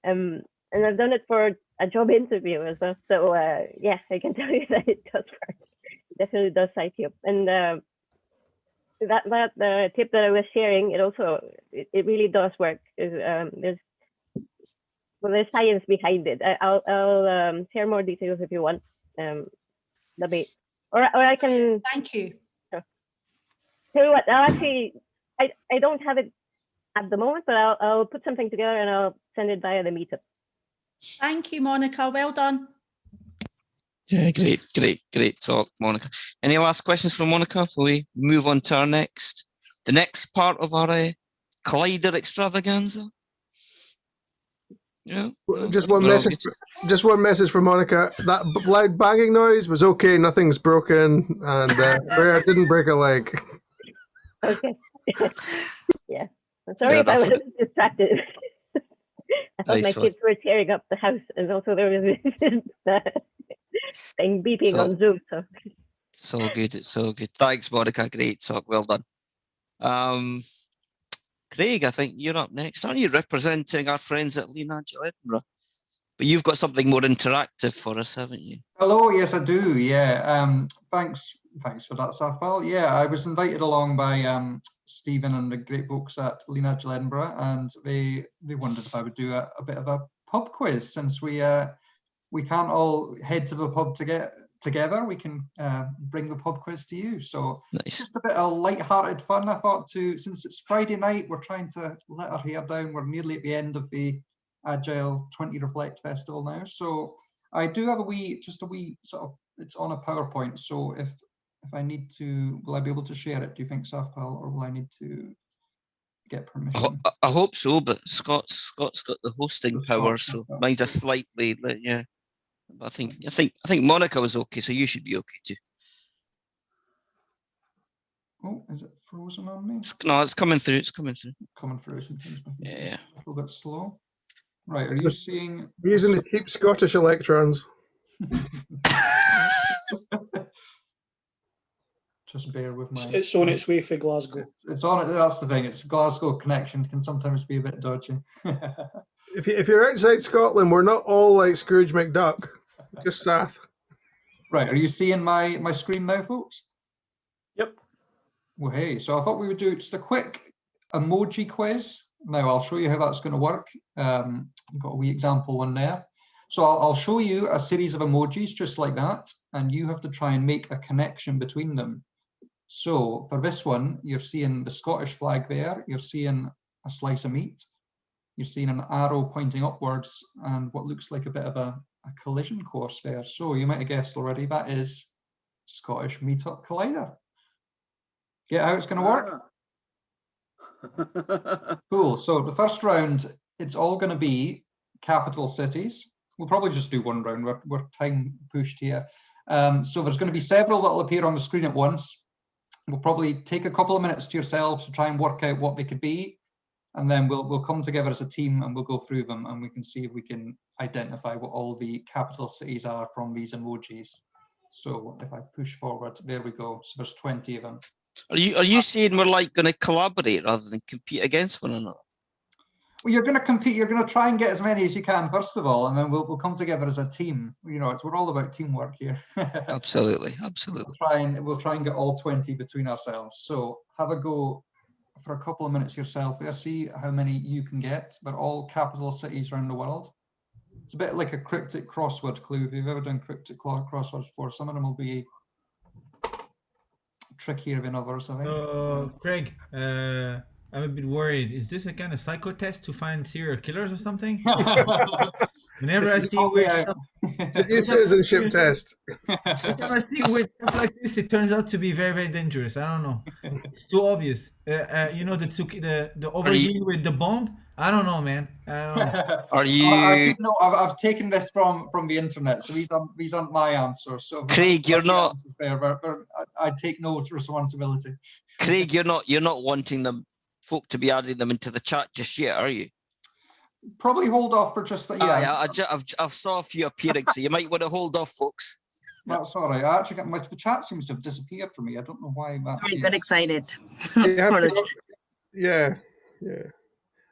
And I've done it for a job interview as well. So yeah, I can tell you that it does work. It definitely does psych you up. And that tip that I was sharing, it really does work. There's science behind it. I'll share more details if you want. Or I can. Thank you. Tell you what, I don't have it at the moment, but I'll put something together and I'll send it via the meetup. Thank you, Monica. Well done. Yeah, great talk, Monica. Any last questions from Monica before we move on to the next part of our Collider extravaganza? Yeah. Just one message for Monica. That loud banging noise was okay. Nothing's broken, and Rhea didn't break a leg. Okay. Yeah. I'm sorry if I was distracted. I thought my kids were tearing up the house, and also there was this thing beeping on Zoom. So. It's so good. Thanks, Monica. Great talk. Well done. Craig, I think you're up next. Aren't you representing our friends at Lean Agile Edinburgh? But you've got something more interactive for us, haven't you? Hello, yes, I do. Yeah. Thanks for that, Safwell. Yeah, I was invited along by Stephen and the great folks at Lean Agile Edinburgh, and they wondered if I would do a bit of a pub quiz, since we can't all head to the pub together. We can bring the pub quiz to you. So nice. Just a bit of light-hearted fun. I thought since it's Friday night, we're trying to let our hair down. We're nearly at the end of the Agile 20 Reflect Festival now. So I do have just a wee sort of, it's on a PowerPoint. So if I need to, will I be able to share it? Do you think, Safpal, or will I need to get permission? I hope so, but Scott's got the hosting power, so mine's a slightly, but yeah. But I think Monica was okay, so you should be okay too. Oh, is it frozen on me? No, it's coming through. It's coming through. Coming through. Sometimes yeah. A little bit slow. Right, are you seeing? We're using the cheap Scottish electrons. Just bear with my. It's on its way for Glasgow. It's on it. That's the thing. It's Glasgow connection can sometimes be a bit dodgy. If you're outside Scotland, we're not all like Scrooge McDuck. Just Sath. Right. Are you seeing my screen now, folks? Yep. Well, hey. So I thought we would do just a quick emoji quiz. Now I'll show you how that's going to work. I've got a wee example one there. So I'll show you a series of emojis just like that, and you have to try and make a connection between them. So for this one, you're seeing the Scottish flag there, you're seeing a slice of meat, you're seeing an arrow pointing upwards, and what looks like a bit of a collision course there. So you might have guessed already, that is Scottish Meetup Collider. Get how it's going to work? Cool. So the first round, it's all going to be capital cities. We'll probably just do one round. We're time pushed here. So there's going to be several that will appear on the screen at once. We'll probably take a couple of minutes to yourselves to try and work out what they could be, and then we'll come together as a team and we'll go through them and we can see if we can identify what all the capital cities are from these emojis. So if I push forward, there we go. So there's 20 of them. Are you saying we're like going to collaborate rather than compete against one another? Well, you're going to compete. You're going to try and get as many as you can first of all, and then we'll come together as a team. You know, we're all about teamwork here. Absolutely. We'll try and get all 20 between ourselves. So have a go for a couple of minutes yourself. There, see how many you can get. They're all capital cities around the world. It's a bit like a cryptic crossword clue. If you've ever done cryptic crosswords before, some of them will be trickier than others, I think. Craig, I'm a bit worried. Is this a kind of psycho test to find serial killers or something? Whenever I see weird stuff, it's a new citizenship test. Whenever I see weird stuff like this, it turns out to be very, very dangerous. I don't know. It's too obvious. You know, the aubergine with the bomb. I don't know, man. I don't know. Are you? I've taken this from the internet, so these aren't my answers. So Craig, you're not. I take no responsibility. Craig, you're not wanting folk to be adding them into the chat just yet, are you? Probably hold off for just that. Yeah, I've saw a few appearing, so you might want to hold off, folks. That's all right. I actually got the chat seems to have disappeared for me. I don't know why that. I got excited. Yeah.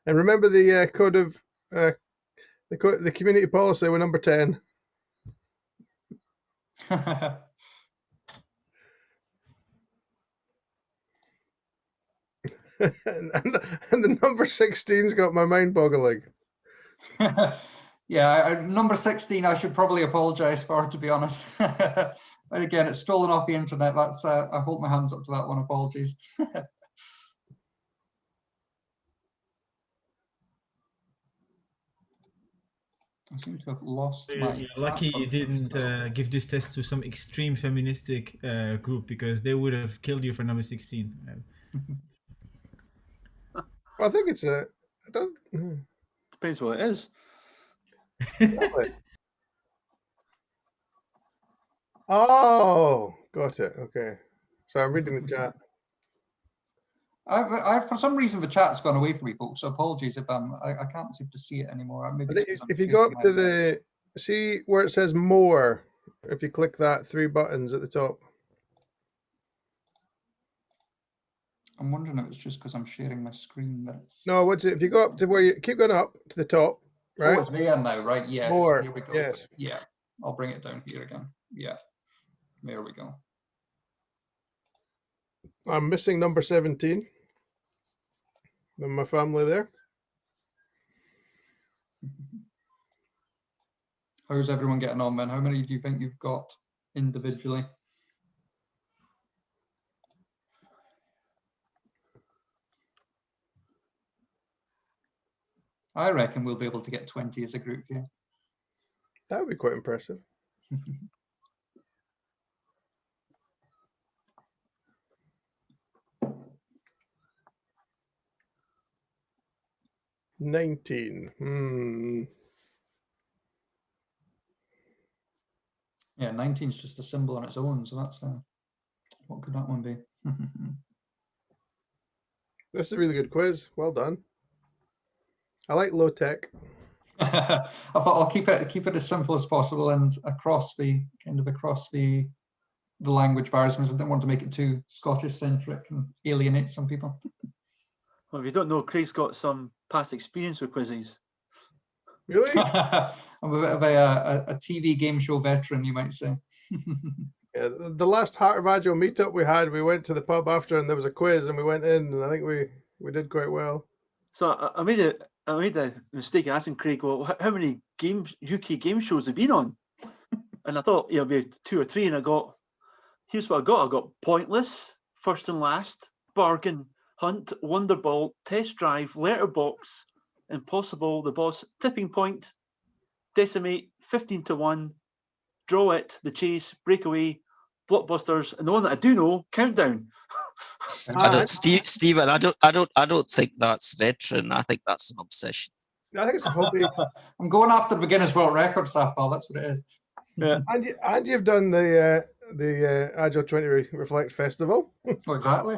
And remember the code of the community policy. We're number 10. and the number 16's got my mind boggling. Yeah, number 16 I should probably apologize for, to be honest. But again, it's stolen off the internet. That's I hold my hands up to that one. Apologies. I seem to have lost my. Lucky you didn't give this test to some extreme feministic group, because they would have killed you for number 16. Well, I think it's I don't. Depends what it is. Oh, got it. Okay. So I'm reading the chat. For some reason the chat's gone away from me, folks. So apologies if I can't seem to see it anymore. Maybe if you go up to the see where it says more, if you click that 3 buttons at the top. I'm wondering if it's just because I'm sharing my screen. That's... No, what's it? If you go up to where you keep going up to the top, right? Oh, it's there now, right? Yes. More. Here we go. Yes. Yeah. I'll bring it down here again. Yeah. There we go. I'm missing number 17. And my family there. How's everyone getting on, man? How many do you think you've got individually? I reckon we'll be able to get 20 as a group, yeah. That would be quite impressive. $19. Yeah, 19 is just a symbol on its own, so that's what could that one be? This is a really good quiz. Well done. I like low tech. I thought I'll keep it as simple as possible and across the language barriers, because I didn't want to make it too Scottish centric and alienate some people. Well, if you don't know, Craig's got some past experience with quizzes. Really? I'm a bit of a TV game show veteran, you might say. Yeah, the last Heart of Agile meetup we had, we went to the pub after and there was a quiz and we went in and I think we did quite well. So I made the mistake of asking Craig, well, how many UK game shows have you been on? And I thought it'll be 2 or 3, and here's what I got. I got Pointless, First and Last, Bargain, Hunt, Wonderball, Test Drive, Letterbox, Impossible, The Boss, Tipping Point, Decimate, 15 to 1, Draw It, The Chase, Breakaway, Blockbusters, and the one that I do know, Countdown. Stephen, I don't think that's veteran. I think that's an obsession. I think it's a hobby. I'm going after the Guinness World Record, Safal. That's what it is. Yeah. And you've done the Agile 20 Reflect Festival. Oh, exactly.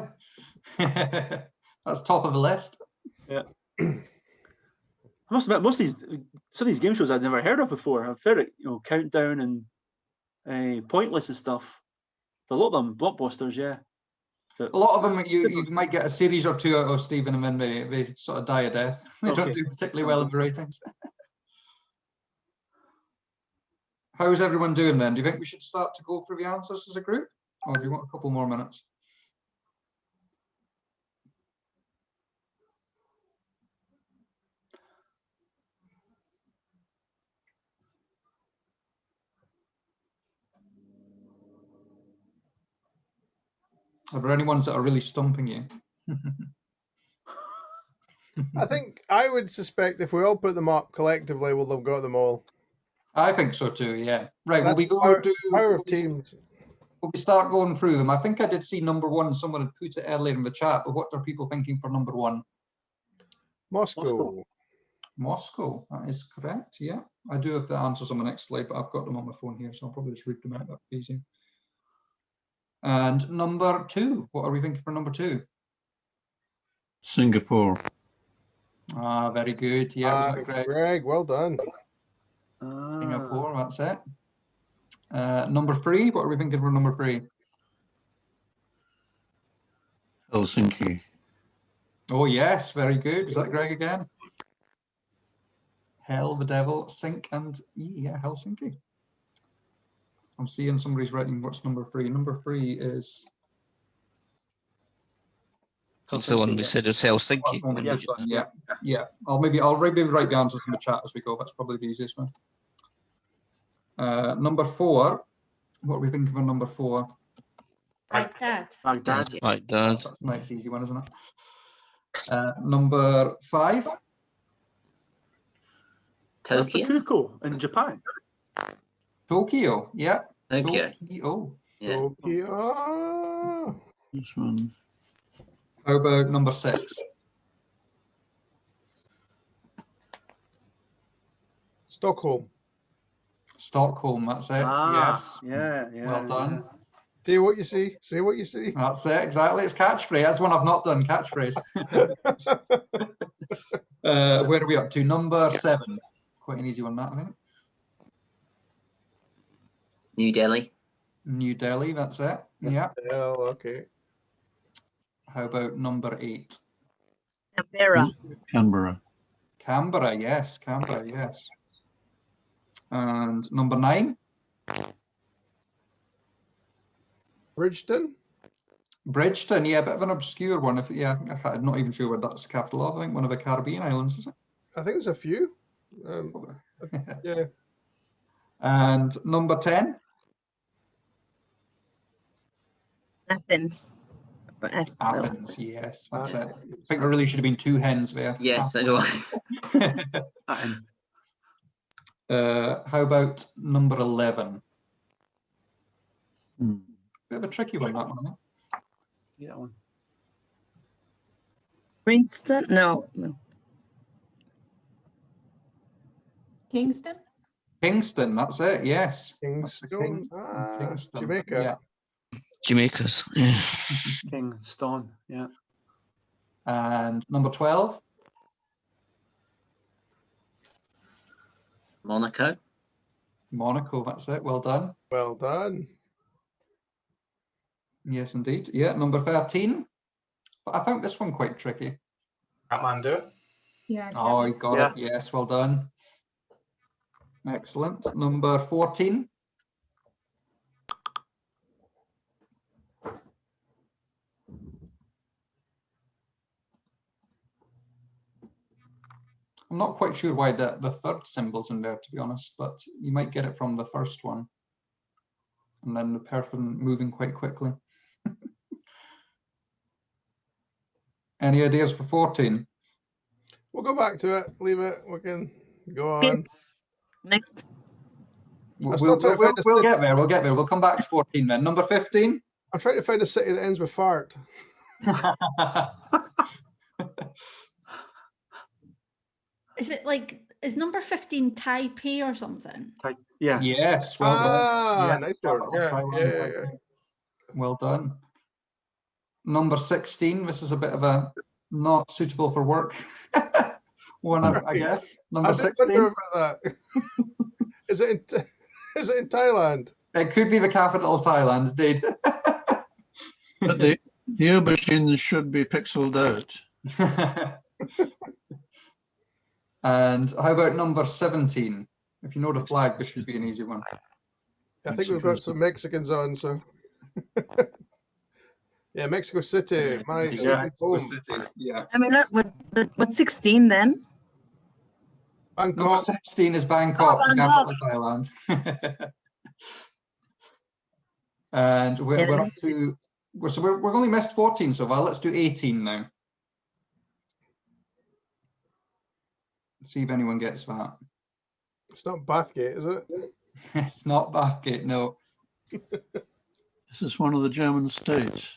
That's top of the list. Yeah. I must admit, some of these game shows I'd never heard of before. I've heard it, Countdown and Pointless and stuff. But a lot of them, Blockbusters, yeah. A lot of them, you might get a series or two out of, Stephen, and then they sort of die a death. They don't do particularly well in the ratings. How's everyone doing then? Do you think we should start to go through the answers as a group? Or do you want a couple more minutes? Are there any ones that are really stumping you? I think I would suspect if we all put them up collectively, we'll have got them all. I think so too, yeah. Right, will we go power of teams. Will we start going through them? I think I did see number 1. Someone had put it earlier in the chat, but what are people thinking for number 1? Moscow. Moscow, that is correct, yeah. I do have the answers on the next slide, but I've got them on my phone here, so I'll probably just read them out. That'd be easy. And number 2, what are we thinking for number 2? Singapore. Ah, very good. Yeah, was that Greg? Greg, well done. Singapore, that's it. Number 3, what are we thinking for number 3? Helsinki. Oh yes, very good. Is that Greg again? Hell, the devil, sink, and yeah, Helsinki. I'm seeing somebody's writing what's number 3. Number 3 is. That's the one we said is Helsinki. Yeah. I'll maybe write the answers in the chat as we go. That's probably the easiest one. Number 4. What are we thinking for number 4? Baghdad. Baghdad. That's a nice easy one, isn't it? Number 5. Tokyo in Japan. Tokyo, yeah. Tokyo. Yeah. Tokyo. This one. How about number 6? Stockholm. Stockholm, that's it. Yes. Yeah. Well done. Do what you see. Say what you see. That's it, exactly. It's catchphrase. That's one I've not done, catchphrase. Where are we up to? Number 7. Quite an easy one, that, I think. New Delhi. New Delhi, that's it. Yeah. Oh, okay. How about number 8? Canberra. Canberra, yes. And number 9? Bridgeton. Bridgeton, yeah, a bit of an obscure one. I'm not even sure where that's the capital of. I think one of the Caribbean islands, is it? I think there's a few. Yeah. And number 10? Athens. Athens, yes, that's it. I think there really should have been 2 hens there. Yes, I know. How about number 11? Hmm. Bit of a tricky one, that one. I think. Yeah, that one. Princeton? No. Kingston? Kingston, that's it, yes. Kingston, Kingston. Jamaica. Yeah. Jamaica's. Kingston, yeah. And number 12? Monaco. Monaco, that's it. Well done. Well done. Yes, indeed. Yeah, number 13. But I found this one quite tricky. Kathmandu. Yeah. Oh, he's got Yeah. it. Yes, well done. Excellent. Number 14. I'm not quite sure why the third symbol's in there, to be honest, but you might get it from the first one. And then the person moving quite quickly. Any ideas for 14? We'll go back to it. Leave it. We can go Okay. on. Next. I'm still trying to find a We'll city. get there. We'll get there. We'll come back to 14 then. Number 15. I'm trying to find a city that ends with fart. Is it like, is number 15 Taipei or something? Yeah. Yes, well done. Yeah, Nice one. capital Yeah, Taiwan, yeah, Taipei. yeah. Well done. Number 16. This is a bit of a not suitable for work one, I guess. Number I did 16. wonder about that. Is it in Thailand? It could be the capital of Thailand, indeed. But the aubergines should be pixeled out. And how about number 17? If you know the flag, this should be an easy one. I think we've got some Mexicans on, so. Yeah, Mexico City. My Yeah, second Mexico home. City. Yeah. I mean, what's 16 then? Number Bangkok. 16 is Bangkok, the capital of Thailand. And we're up to, so we've only missed 14 so far. Let's do 18 now. See if anyone gets that. It's not Bathgate, is it? It's not Bathgate, no. This is one of the German states.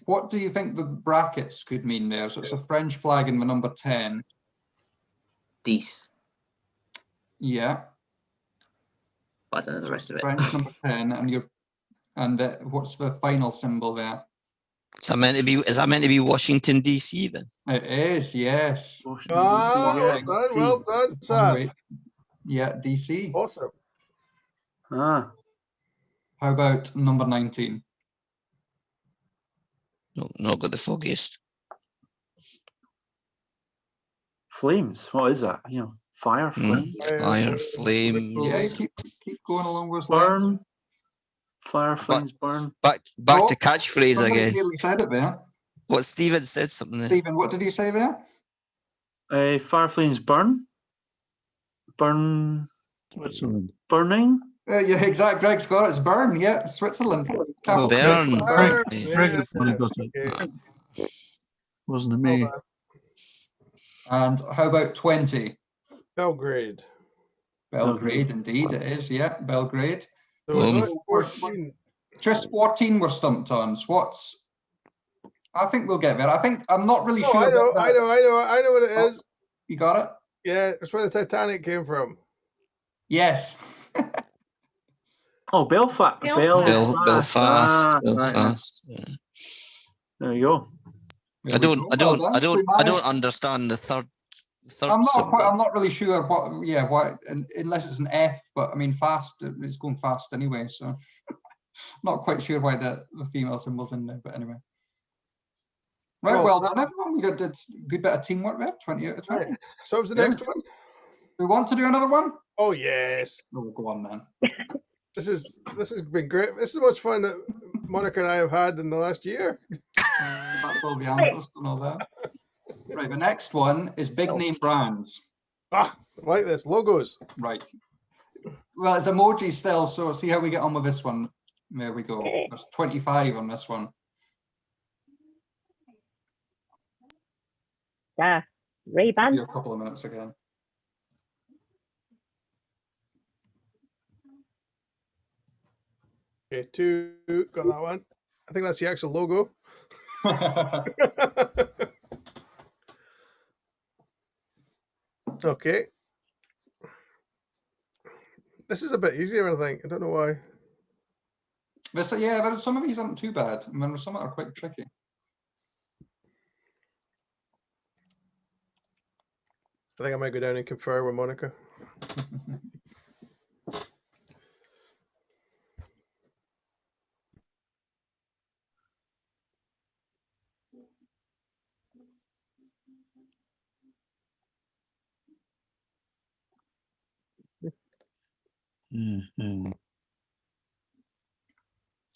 What do you think the brackets could mean there? So it's a French flag in the number 10. 10. Yeah. I don't know the rest of it. French number 10, and what's the final symbol there? Is that meant to be Washington DC then? It is, yes. Well done, Seth. Yeah, DC. Awesome. Ah. How about number 19? No, not got the foggiest. Flames. What is that? You know, fire, flames. Fire, flames. Yeah, keep going along with burn. Fire, flames, burn. Back to catchphrase somebody again. nearly said it there. What Stephen said something there. Stephen, what did he say there? Fire, flames, burn. Burn. Switzerland. Burning. Yeah, exactly. Greg Scott, it's Bern. Yeah, Switzerland. Oh, Capital. Bern. Greg got it. Wasn't it me? And how about 20? Belgrade. Belgrade, indeed, it is. Yeah, Belgrade. So 14. Just 14 we're stumped on. So what's? I think we'll get there. I'm not really sure. I know what it is. You got it? Yeah, it's where the Titanic came from. Yes. Oh, Belfast. Belfast. Right. Belfast. Yeah. There you go. I don't understand the third. I'm not really sure what. Yeah, why? Unless it's an F, but I mean, fast. It's going fast anyway, so not quite sure why the female symbol's in there. But anyway, right. Well done, everyone. We got a good bit of teamwork there. 20 out of 20. Right. So what was the next one? We want to do another one. Oh yes. Oh, go on then. This has been great. This is the most fun that Monica and I have had in the last year. That's all the answers to know that. Right, the next one is big name brands. Ah, I like this. Logos. Right. Well, it's emoji still, so see how we get on with this one. There we go. There's 25 on this one. Yeah. Ray-Ban. Give you a couple of minutes again. Okay, 2, got that one. I think that's the actual logo. Okay. This is a bit easier, I think. I don't know why. Yeah, some of these aren't too bad. I mean, some are quite tricky. I think I might go down and confer with Monica.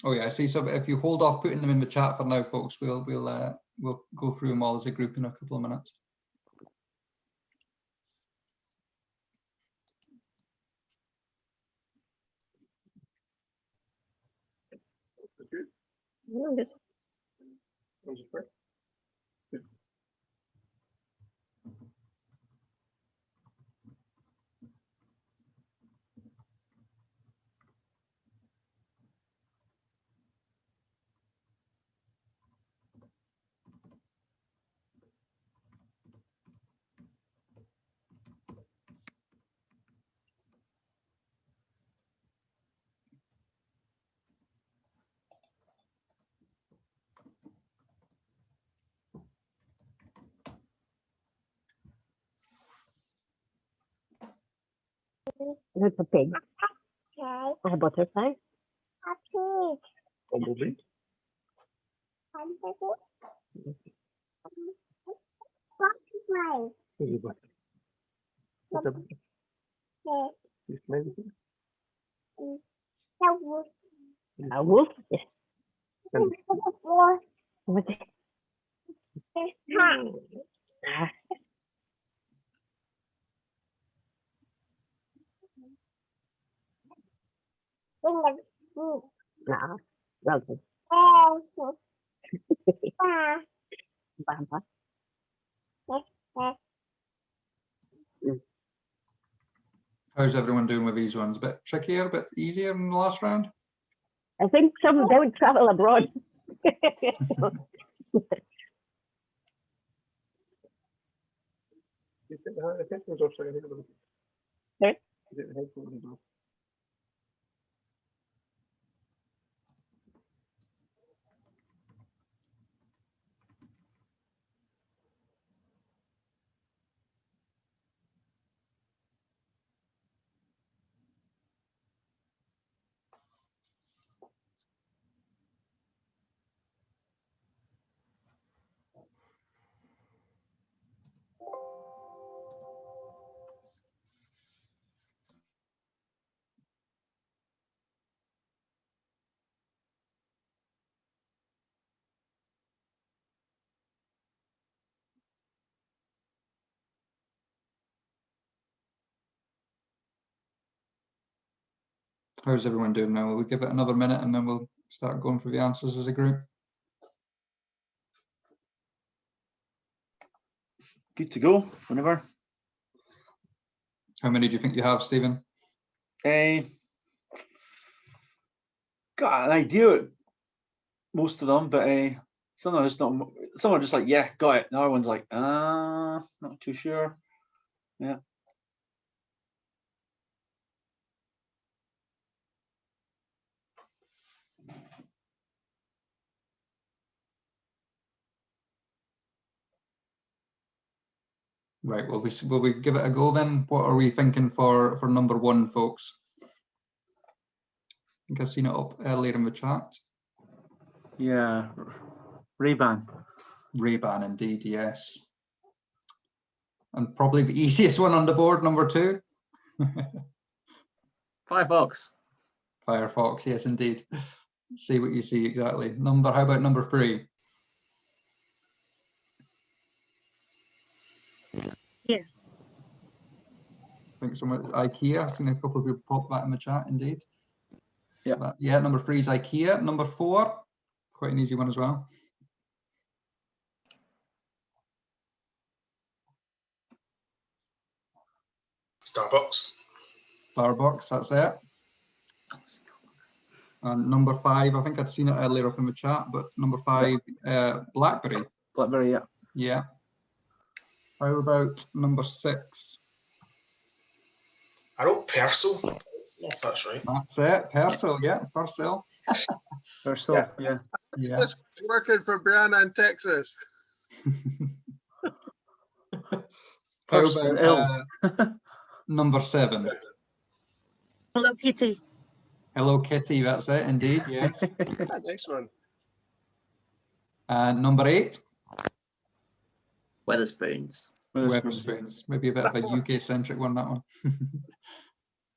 Oh yeah, I see. So if you hold off putting them in the chat for now, folks, we'll go through them all as a group in a couple of minutes. That's a pig. A butterfly. Bumblebee. A wolf. Yes. What's it? Ah. Nah, nothing. Bamba. How's everyone doing with these ones? A bit trickier, a bit easier than the last round? I think some don't travel abroad. Sorry? How's everyone doing now? We'll give it another minute and then we'll start going through the answers as a group. Good to go whenever. How many do you think you have, Stephen? Got an idea at most of them, but some are just not. Some are just like, yeah, got it. The other one's like, not too sure. Yeah. Right. Will we give it a go then? What are we thinking for number one, folks? I think I've seen it up earlier in the chat. Yeah. Ray-Ban. Ray-Ban, indeed, yes. And probably the easiest one on the board, number two. Firefox. Firefox, yes, indeed. See what you see exactly. How about number three? Yeah. I think someone IKEA. I've seen a couple of people pop that in the chat, indeed. Yeah. So yeah, number three is IKEA. Number four, quite an easy one as well. Starbucks. Starbucks, that's it. And number 5, I think I'd seen it earlier up in the chat, but number 5, BlackBerry. BlackBerry, yeah. Yeah. How about number 6? I wrote Persil. Yes, that's right. That's it. Persil, yeah. Persil. Persil, yeah. Yeah. Just working for Brianna in Texas. How about number 7? Hello Kitty. Hello Kitty, that's it, indeed, yes. Nice one. And number 8? Weatherspoons. Weatherspoons. Maybe a bit of a UK-centric one, that one.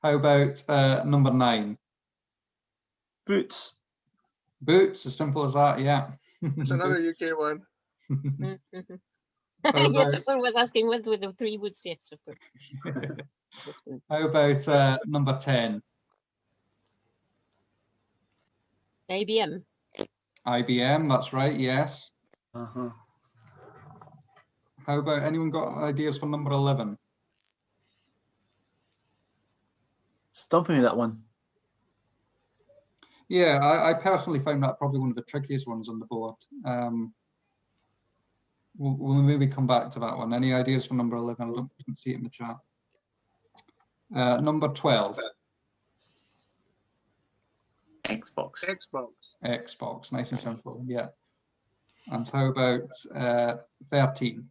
How about number 9? Boots. Boots, as simple as that, yeah. It's another UK one. Yes, someone was asking what were the 3 boots. Yes, of course. How about number 10? IBM. IBM, that's right, yes. Uh-huh. How about, anyone got ideas for number 11? Stumping me, that one. Yeah, I personally found that probably one of the trickiest ones on the board. We'll maybe come back to that one. Any ideas for number 11? I didn't see it in the chat. Number 12. Xbox. Xbox, nice and simple, yeah. And how about 13?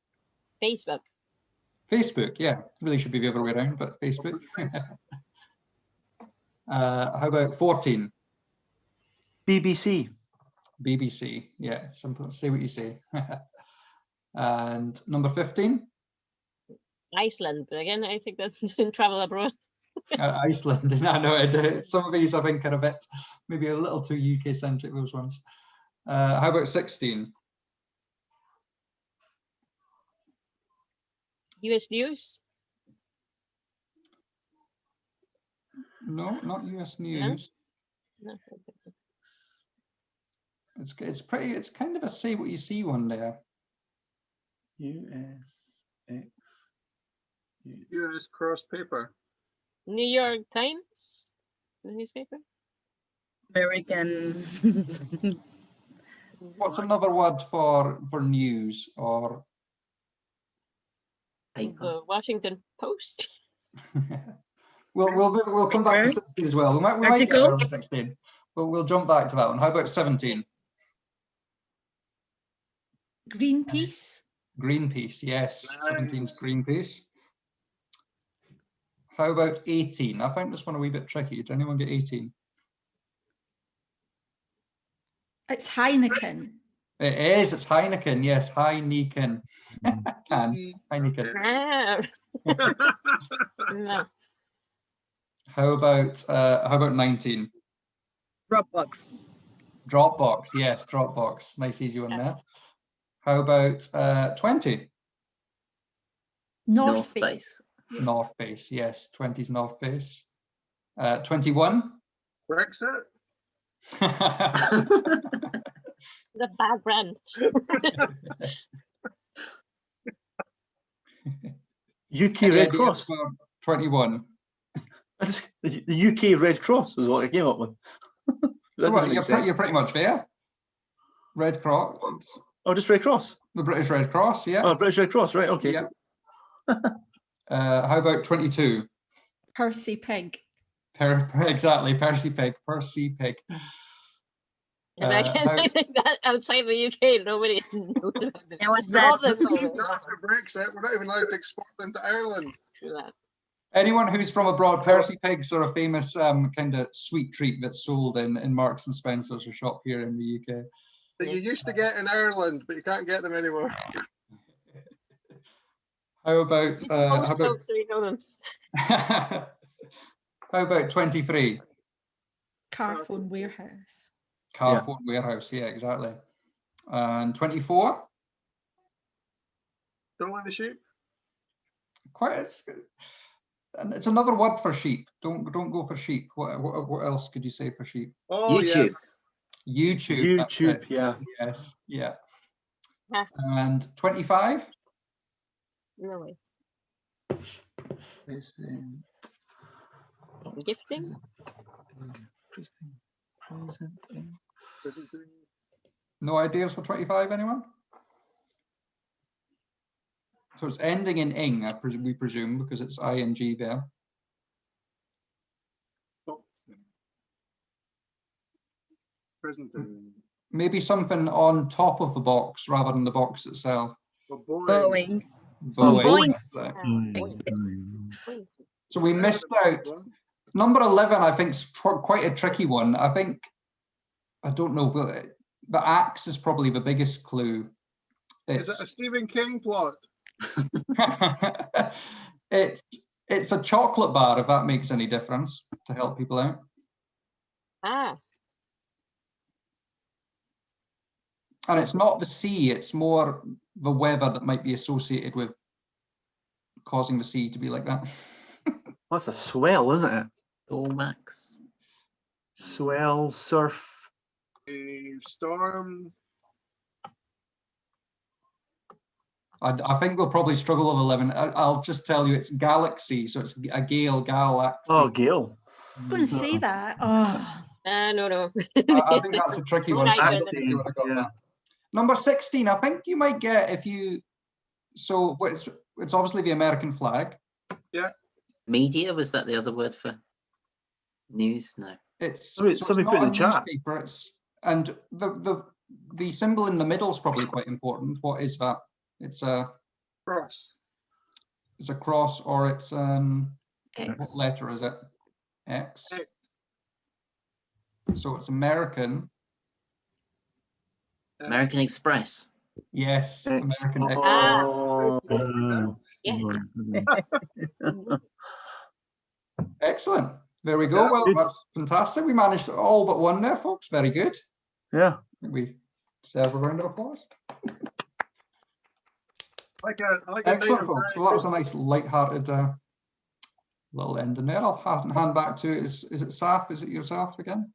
Facebook. Facebook, yeah. Really should be the other way around, but Facebook. How about 14? BBC. BBC, yeah, simple. Say what you say. And number 15? Iceland, but again, I think that doesn't travel abroad. Iceland, I know. Some of these I think are a bit, maybe a little too UK-centric, those ones. How about 16? US News? No, not US News. No? It's pretty, it's kind of a say what you see one there. US cross paper. New York Times? The newspaper? American. What's another word for news or? The Washington Post? We'll come back to 16 as well. We might get there on 16, but we'll jump back to that one. How about 17? Greenpeace. Greenpeace, yes. 17's Greenpeace. How about 18? I found this one a wee bit tricky. Did anyone get 18? It's Heineken. It is. It's Heineken. Yes, Heineken. Heineken. No. How about 19? Dropbox. Dropbox. Yes, Dropbox. Nice, easy one there. How about 20? North Face. North Face. Yes, 20's North Face. 21? Brexit. The bad brand. UK Red Cross. 21. The UK Red Cross is what I came up with. Well, you're pretty much there. Red Cross. Oh, just Red Cross. The British Red Cross, yeah. Oh, British Red Cross, right? Okay. Yeah. How about 22? Percy Pig. Exactly, Percy Pig. Percy Pig. And I think that outside the UK, nobody knows about it. Yeah, what's that? After Brexit, we're not even allowed to export them to Ireland. Anyone who's from abroad, Percy Pigs are a famous kind of sweet treat that's sold in Marks and Spencer's, a shop here in the UK. That you used to get in Ireland, but you can't get them anymore. How about how about 23? Carphone Warehouse. Carphone Warehouse, yeah, exactly. And 24? Don't want the sheep. And it's another word for sheep. Don't go for sheep. What else could you say for sheep? Oh, YouTube. Yeah. YouTube, yeah. Yes, yeah. And 25? No way. Present. Gifting. No ideas for 25, anyone? So it's ending in ing, we presume, because it's ing there. Maybe something on top of the box rather than the box itself. Boeing. Boeing. Boeing. So we missed out. Number 11, I think, is quite a tricky one. I think, I don't know, the axe is probably the biggest clue. Is it a Stephen King plot? It's a chocolate bar, if that makes any difference, to help people out. Ah. And it's not the sea, it's more the weather that might be associated with causing the sea to be like that. That's a swell, isn't it? Max. Swell, surf. A storm. I think we'll probably struggle with 11. I'll just tell you it's galaxy, so it's a gale, galaxy. Oh, gale. I'm going to say that. Oh. No. I think that's a tricky one. Yeah. Number 16, I think you might get if you. So it's obviously the American flag. Yeah. Media, was that the other word for news? No. It's somebody it's put in not the a chat. newspaper. And the symbol in the middle is probably quite important. What is that? It's a cross. It's a cross, or it's X. what letter is it? X. X. So it's American. American Express. Yes, American Express. Oh. Excellent. There we go. Yeah, well, good. that's fantastic. We managed all but one there, folks. Very good. Yeah. We deserve a round of applause. I like Excellent, folks. Well, that was a nice light-hearted little ending there. I'll hand back to, is it Saf? Is it yourself again?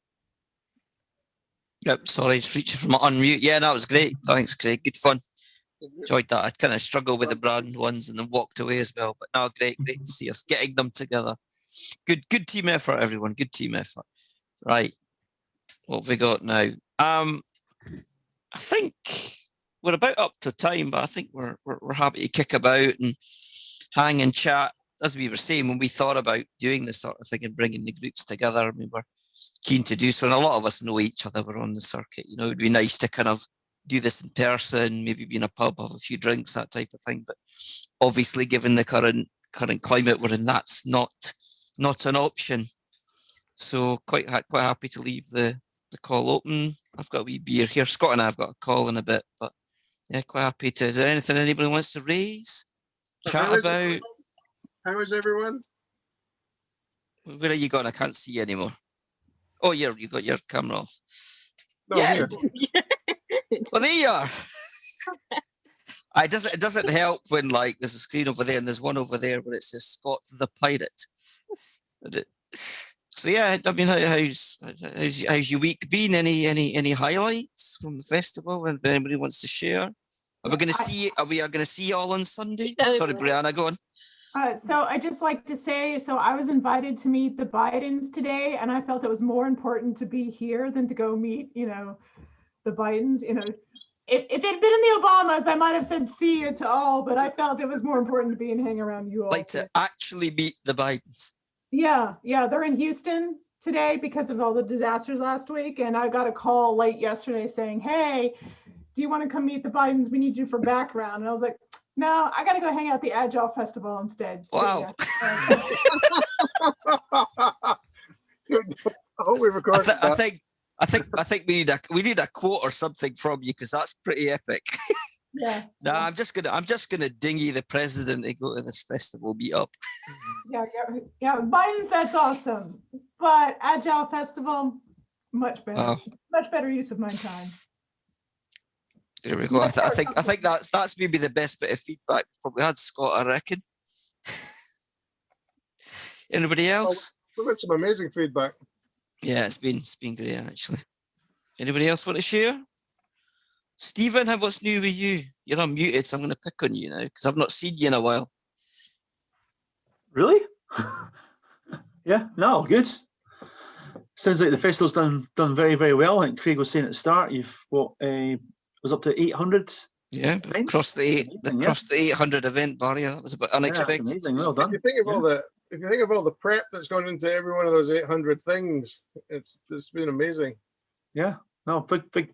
Yep, sorry, just reaching from unmute. Yeah, that was great. Thanks, Craig. Good fun. Enjoyed that. I kind of struggled with the brand ones and then walked away as well. But no, great to see us getting them together. Good team effort, everyone. Good team effort. Right. What have we got now? I think we're about up to time, but I think we're happy to kick about and hang and chat. As we were saying, when we thought about doing this sort of thing and bringing the groups together, we were keen to do so. And a lot of us know each other. We're on the circuit. You know, it'd be nice to kind of do this in person, maybe be in a pub, have a few drinks, that type of thing. But obviously, given the current climate we're in, that's not an option. So quite happy to leave the call open. I've got a wee beer here. Scott and I have got a call in a bit, but yeah, quite happy to. Is there anything anybody wants to raise? Chat about? How is everyone? Where are you going? I can't see you anymore. Oh, you got your camera off. No, yeah. here. Well, there you are. It doesn't help when like there's a screen over there and there's one over there where it says Scott the Pirate. So yeah, I mean, how's your week been? Any highlights from the festival? If anybody wants to share, are we going to see you all on Sunday? Sorry, Brianna, go on. So I just like to say, so I was invited to meet the Bidens today, and I felt it was more important to be here than to go meet, the Bidens. If it had been in the Obamas, I might have said see you to all, but I felt it was more important to be and hang around you all. Like to actually meet the Bidens. Yeah, they're in Houston today because of all the disasters last week, and I got a call late yesterday saying, hey, do you want to come meet the Bidens? We need you for background. And I was like, no, I got to go hang out at the Agile Festival instead. So, wow. Yeah. I hope we recorded that. I think we need a quote or something from you because that's pretty epic. Yeah. No, I'm just gonna dinghy the president to go to this festival meetup. Yeah. Biden's, that's awesome. But Agile Festival, much better. Oh. Much better use of my time. There we go. I think that's maybe the best bit of feedback probably had, Scott, I reckon. Anybody else? We've had some amazing feedback. Yeah, it's been great actually. Anybody else want to share? Stephen, what's new with you? You're unmuted, so I'm going to pick on you now because I've not seen you in a while. Really? Yeah, no, good. Sounds like the festival's done very, very well. I think Craig was saying at the start, you've was up to 800. Yeah, across the 800 event barrier. That was a bit unexpected. Yeah, amazing. Well done. If you think of all the prep that's gone into every one of those 800 things, it's been amazing. Yeah, no, big,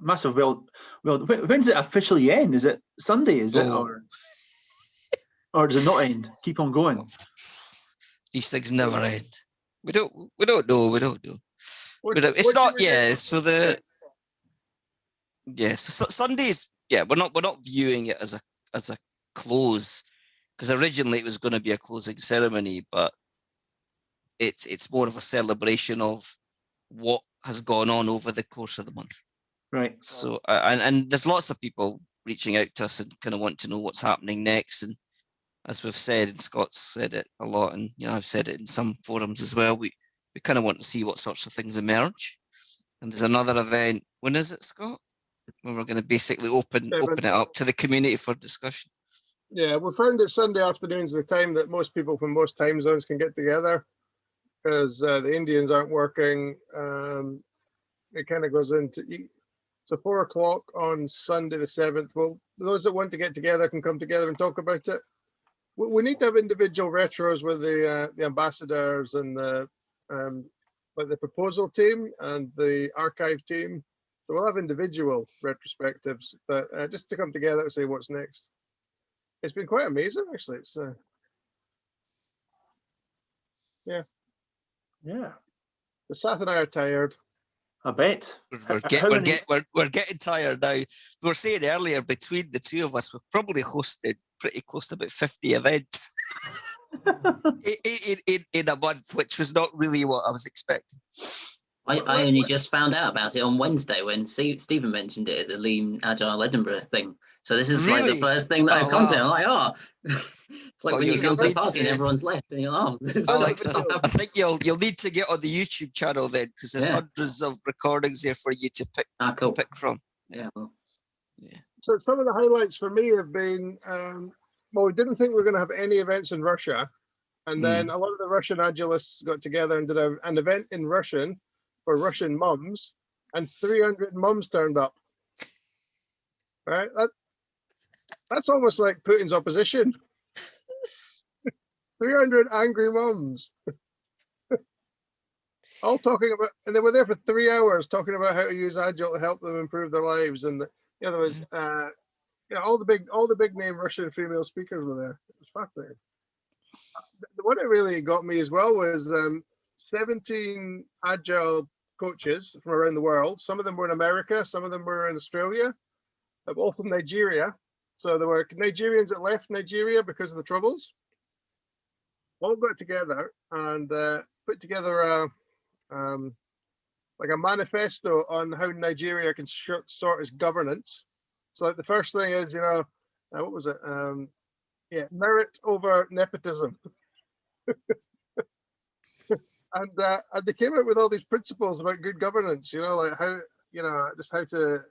massive. Well, when's it officially end? Is it Sunday? Is it or does it not end? Keep on going. These things never end. We don't know. It's not. Yeah. So so Sundays. Yeah, we're not viewing it as a close, because originally it was going to be a closing ceremony, but it's more of a celebration of what has gone on over the course of the month. Right. So and there's lots of people reaching out to us and kind of want to know what's happening next. And as we've said, and Scott's said it a lot, and I've said it in some forums as well, we kind of want to see what sorts of things emerge. And there's another event. When is it, Scott? When we're going to basically open it up to the community for discussion. Yeah, we found that Sunday afternoons the time that most people from most time zones can get together, because the Indians aren't working. It kind of goes into, so 4 o'clock on Sunday the 7th. Well, those that want to get together can come together and talk about it. We need to have individual retros with the ambassadors and the proposal team and the archive team. So we'll have individual retrospectives, but just to come together and say what's next. It's been quite amazing, actually. It's yeah. The Seth and I are tired. I bet. We're getting tired now. We were saying earlier, between the two of us, we've probably hosted pretty close to about 50 events in a month, which was not really what I was expecting. I only just found out about it on Wednesday when Stephen mentioned it at the Lean Agile Edinburgh thing. So this is like the first thing that I've come to. I'm like, it's like when you go to a party and everyone's left, and you're I think you'll need to get on the YouTube channel then, because there's hundreds of recordings there for you to pick from. Yeah. So some of the highlights for me have been, well, we didn't think we were going to have any events in Russia, and then a lot of the Russian Agilists got together and did an event in Russian for Russian mums, and 300 mums turned up. Right, that's almost like Putin's opposition. 300 angry mums, all talking about, and they were there for 3 hours talking about how to use Agile to help them improve their lives. And there was, all the big name Russian female speakers were there. It was fascinating. What it really got me as well was 17 Agile coaches from around the world. Some of them were in America, some of them were in Australia, all from Nigeria. So there were Nigerians that left Nigeria because of the troubles. All got together and put together like a manifesto on how Nigeria can sort its governance. So like the first thing is, what was it? Merit over nepotism. And they came out with all these principles about good governance, like how, just how to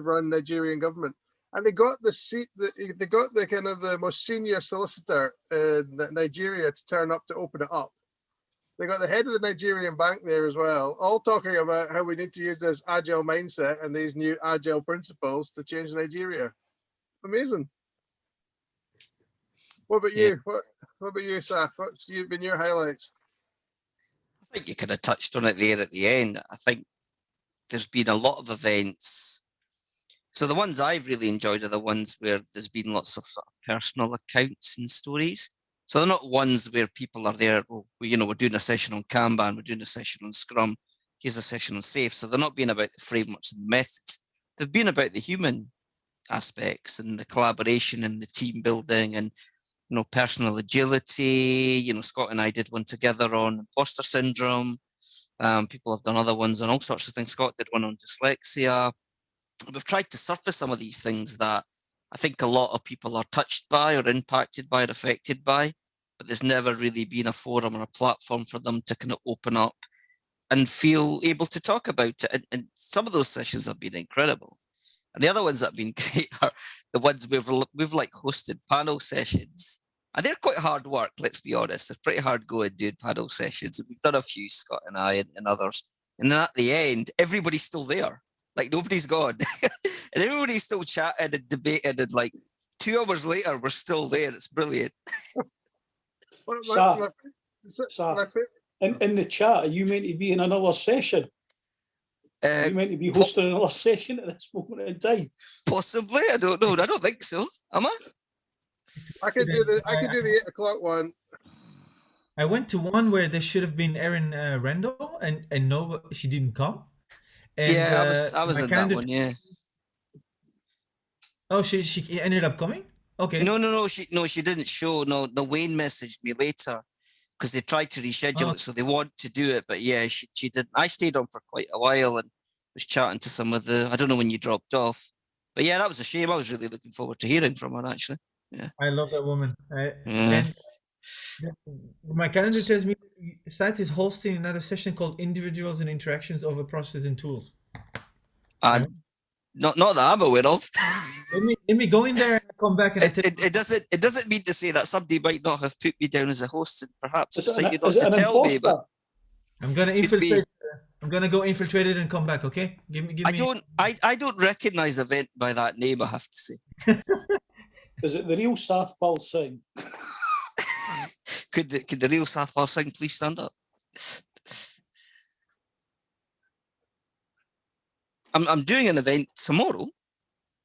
run Nigerian government. And they got the kind of the most senior solicitor in Nigeria to turn up to open it up. They got the head of the Nigerian bank there as well, all talking about how we need to use this Agile mindset and these new Agile principles to change Nigeria. Amazing. What about you? What about you, Saf? What's been your highlights? I think you kind of touched on it there at the end. I think there's been a lot of events. So the ones I've really enjoyed are the ones where there's been lots of sort of personal accounts and stories. So they're not ones where people are there, we're doing a session on Kanban, we're doing a session on Scrum, here's a session on SAFe. So they're not being about the frameworks and the methods. They've been about the human aspects and the collaboration and the team building and, personal agility. Scott and I did one together on imposter syndrome. People have done other ones on all sorts of things. Scott did one on dyslexia. We've tried to surface some of these things that I think a lot of people are touched by or impacted by or affected by, but there's never really been a forum or a platform for them to kind of open up and feel able to talk about it. And some of those sessions have been incredible. And the other ones that have been great are the ones we've like hosted panel sessions And they're quite hard work, let's be honest. They're pretty hard going doing panel sessions. We've done a few, Scott and I and others. And then at the end, everybody's still there. Like nobody's gone. And everybody's still chatting and debating. And like 2 hours later, we're still there. It's brilliant. Saf, in the chat, are you meant to be in another session? Are you meant to be hosting another session at this moment in time? Possibly. I don't know. I don't think so. Am I? I could do the 8 o'clock one. I went to one where there should have been Erin Rendell, and no, she didn't come. And, yeah, I was in that one. Yeah. Oh, she ended up coming. Okay. No, she didn't show. No, the Wayne messaged me later because they tried to reschedule it, so they want to do it, but yeah, she didn't. I stayed on for quite a while and was chatting to some of the. I don't know when you dropped off, but yeah, that was a shame. I was really looking forward to hearing from her actually. Yeah. I love that woman. And my calendar tells me site is hosting another session called Individuals and Interactions over Processes and Tools. Not that I'm aware of. Let me go in there and come back. And it doesn't mean to say that somebody might not have put me down as a host and perhaps decided not is it to an tell me. imposter? But I'm gonna infiltrate. I'm gonna go infiltrate it and come back. Okay, give me. I don't recognize the event by that name. I have to say. Is it the real Southpal Singh? Could the real Southpal Singh please stand up? I'm doing an event tomorrow,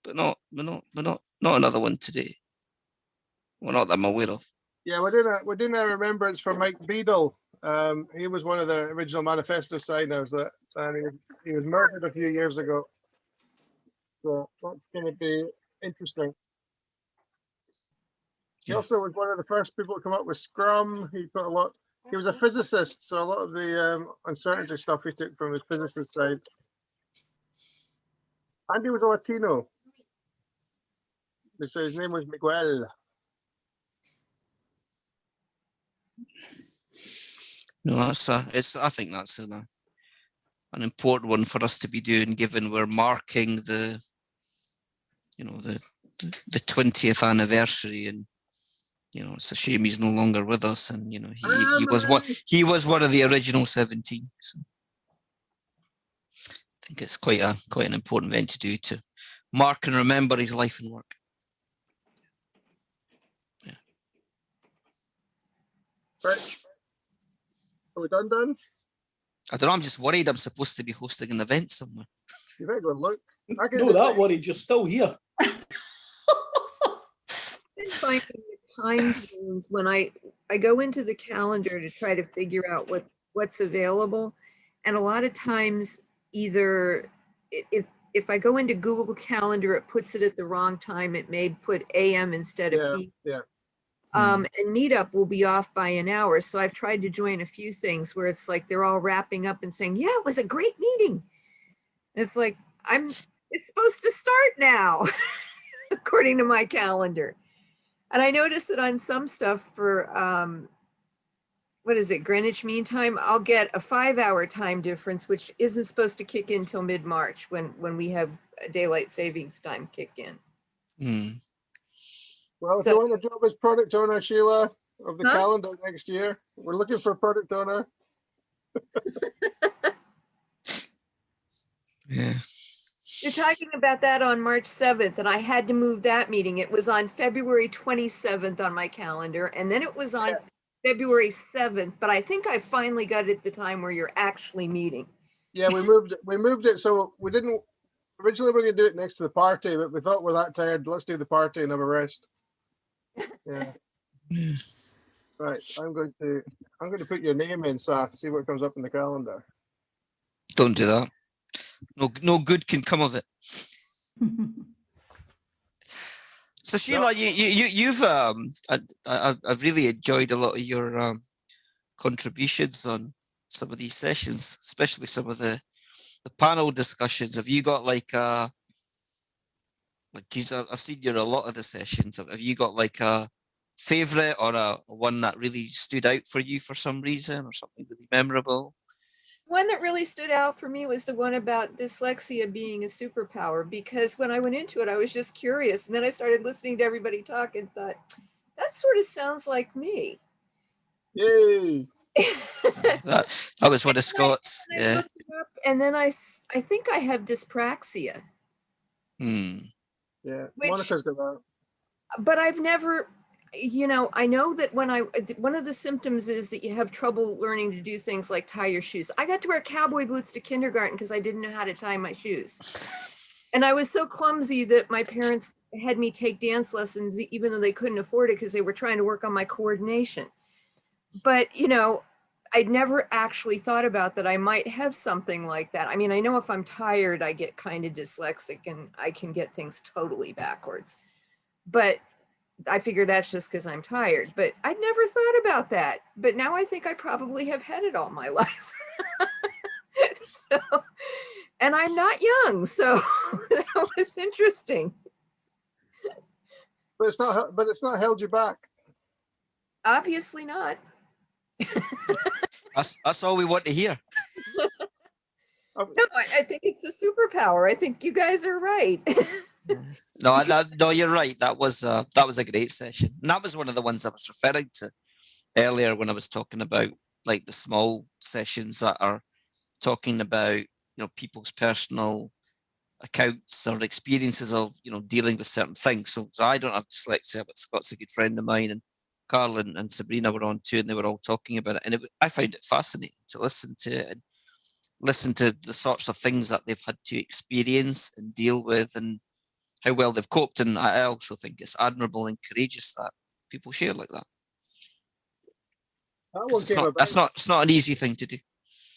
but not another one today. Well, not that I'm aware of. Yeah, we're doing a remembrance for Mike Beadle. He was one of the original manifesto signers and he was murdered a few years ago. So that's going to be interesting. He also was one of the first people to come up with Scrum. He was a physicist, so a lot of the uncertainty stuff he took from his physicist side. And he was a Latino. So his name was Miguel. No, I think that's an important one for us to be doing, given we're marking the 20th anniversary, and it's a shame he's no longer with us, and he was one of the original 17. So I think it's quite an important event to do to mark and remember his life and work. Yeah. Right. Are we done? I don't know. I'm just worried. I'm supposed to be hosting an event somewhere. You better go and look. No, that worried. You're still here. Finding the time zones when I go into the calendar to try to figure out what's available, and a lot of times either if I go into Google Calendar, it puts it at the wrong time. It may put AM instead of PM. Yeah. And Meetup will be off by an hour. So I've tried to join a few things where it's like they're all wrapping up and saying, yeah, it was a great meeting. And it's like, it's supposed to start now, according to my calendar. And I noticed that on some stuff for, what is it, Greenwich Mean Time, I'll get a 5-hour time difference, which isn't supposed to kick in till mid-March when we have daylight savings time kick in. Well, if you want to job as product owner, Sheila, of the calendar next year, we're looking for a product owner. Yeah. You're talking about that on March 7th, and I had to move that meeting. It was on February 27th on my calendar, and then it was on February 7th, but I think I finally got it at the time where you're actually meeting. Yeah, we moved it. So we didn't, originally we were going to do it next to the party, but we thought we're that tired. Let's do the party and have a rest. Yeah. Right. I'm going to put your name in, Seth, see what comes up in the calendar. Don't do that. No good can come of it. So Sheila, you've I've really enjoyed a lot of your contributions on some of these sessions, especially some of the panel discussions. Have you got I've seen you in a lot of the sessions. Have you got like a favorite or a one that really stood out for you for some reason or something really memorable? One that really stood out for me was the one about dyslexia being a superpower, because when I went into it, I was just curious. And then I started listening to everybody talk and thought, that sort of sounds like me. Yay! that was one of Scott's. Yeah. And then I think I have dyspraxia. Yeah, Monica's got that. But I've never, I know that one of the symptoms is that you have trouble learning to do things like tie your shoes. I got to wear cowboy boots to kindergarten because I didn't know how to tie my shoes. And I was so clumsy that my parents had me take dance lessons, even though they couldn't afford it because they were trying to work on my coordination. But, I'd never actually thought about that I might have something like that. I mean, I know if I'm tired, I get kind of dyslexic and I can get things totally backwards. But I figure that's just because I'm tired. But I'd never thought about that. But now I think I probably have had it all my life. And I'm not young, so that was interesting. But it's not held you back. Obviously not. That's all we want to hear. No, I think it's a superpower. I think you guys are right. No, you're right. That was a great session. And that was one of the ones I was referring to earlier when I was talking about like the small sessions that are talking about, people's personal accounts or experiences of, dealing with certain things. So I don't have dyslexia, but Scott's a good friend of mine, and Carl and Sabrina were on too, and they were all talking about it. And I found it fascinating to listen to it and listen to the sorts of things that they've had to experience and deal with and how well they've coped. And I also think it's admirable and courageous that people share like that. It's not an easy thing to do.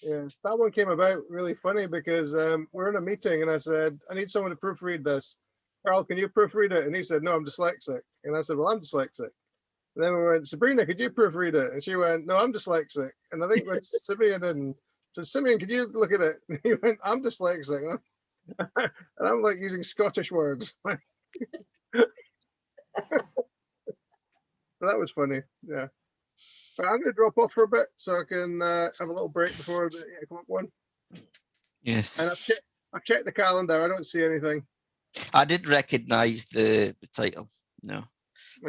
Yeah, that one came about really funny because we're in a meeting and I said, I need someone to proofread this. Carl, can you proofread it? And he said, no, I'm dyslexic. And I said, well, I'm dyslexic. And then we went, Sabrina, could you proofread it? And she went, no, I'm dyslexic. And I think when Simeon didn't, said, Simeon, could you look at it? And he went, I'm dyslexic. And I'm like using Scottish words. That was funny, yeah. But I'm going to drop off for a bit so I can have a little break before the 8 o'clock one. Yes. And I've checked the calendar. I don't see anything. I didn't recognise the title. No.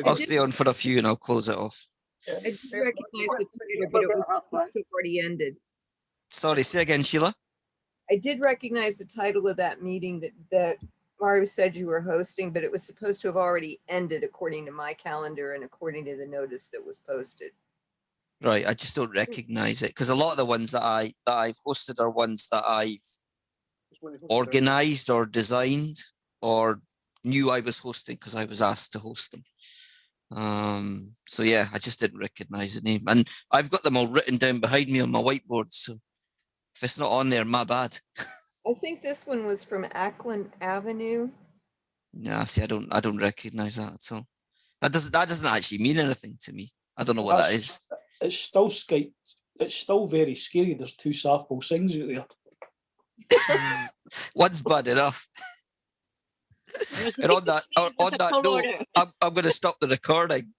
I'll stay on for a few and I'll close it off. I didn't recognize the title, but it was already ended. Sorry, say again, Sheila. I did recognize the title of that meeting that Mario said you were hosting, but it was supposed to have already ended according to my calendar and according to the notice that was posted. Right, I just don't recognise it because a lot of the ones that I've hosted are ones that I've organised or designed or knew I was hosting because I was asked to host them. So yeah, I just didn't recognise the name, and I've got them all written down behind me on my whiteboard. So if it's not on there, my bad. I think this one was from Ackland Avenue. Yeah, see, I don't recognise that at all. That doesn't actually mean anything to me. I don't know what that is. It's still very scary. There's 2 softball sings out there. One's bad enough. And on that note, I'm going to stop the recording.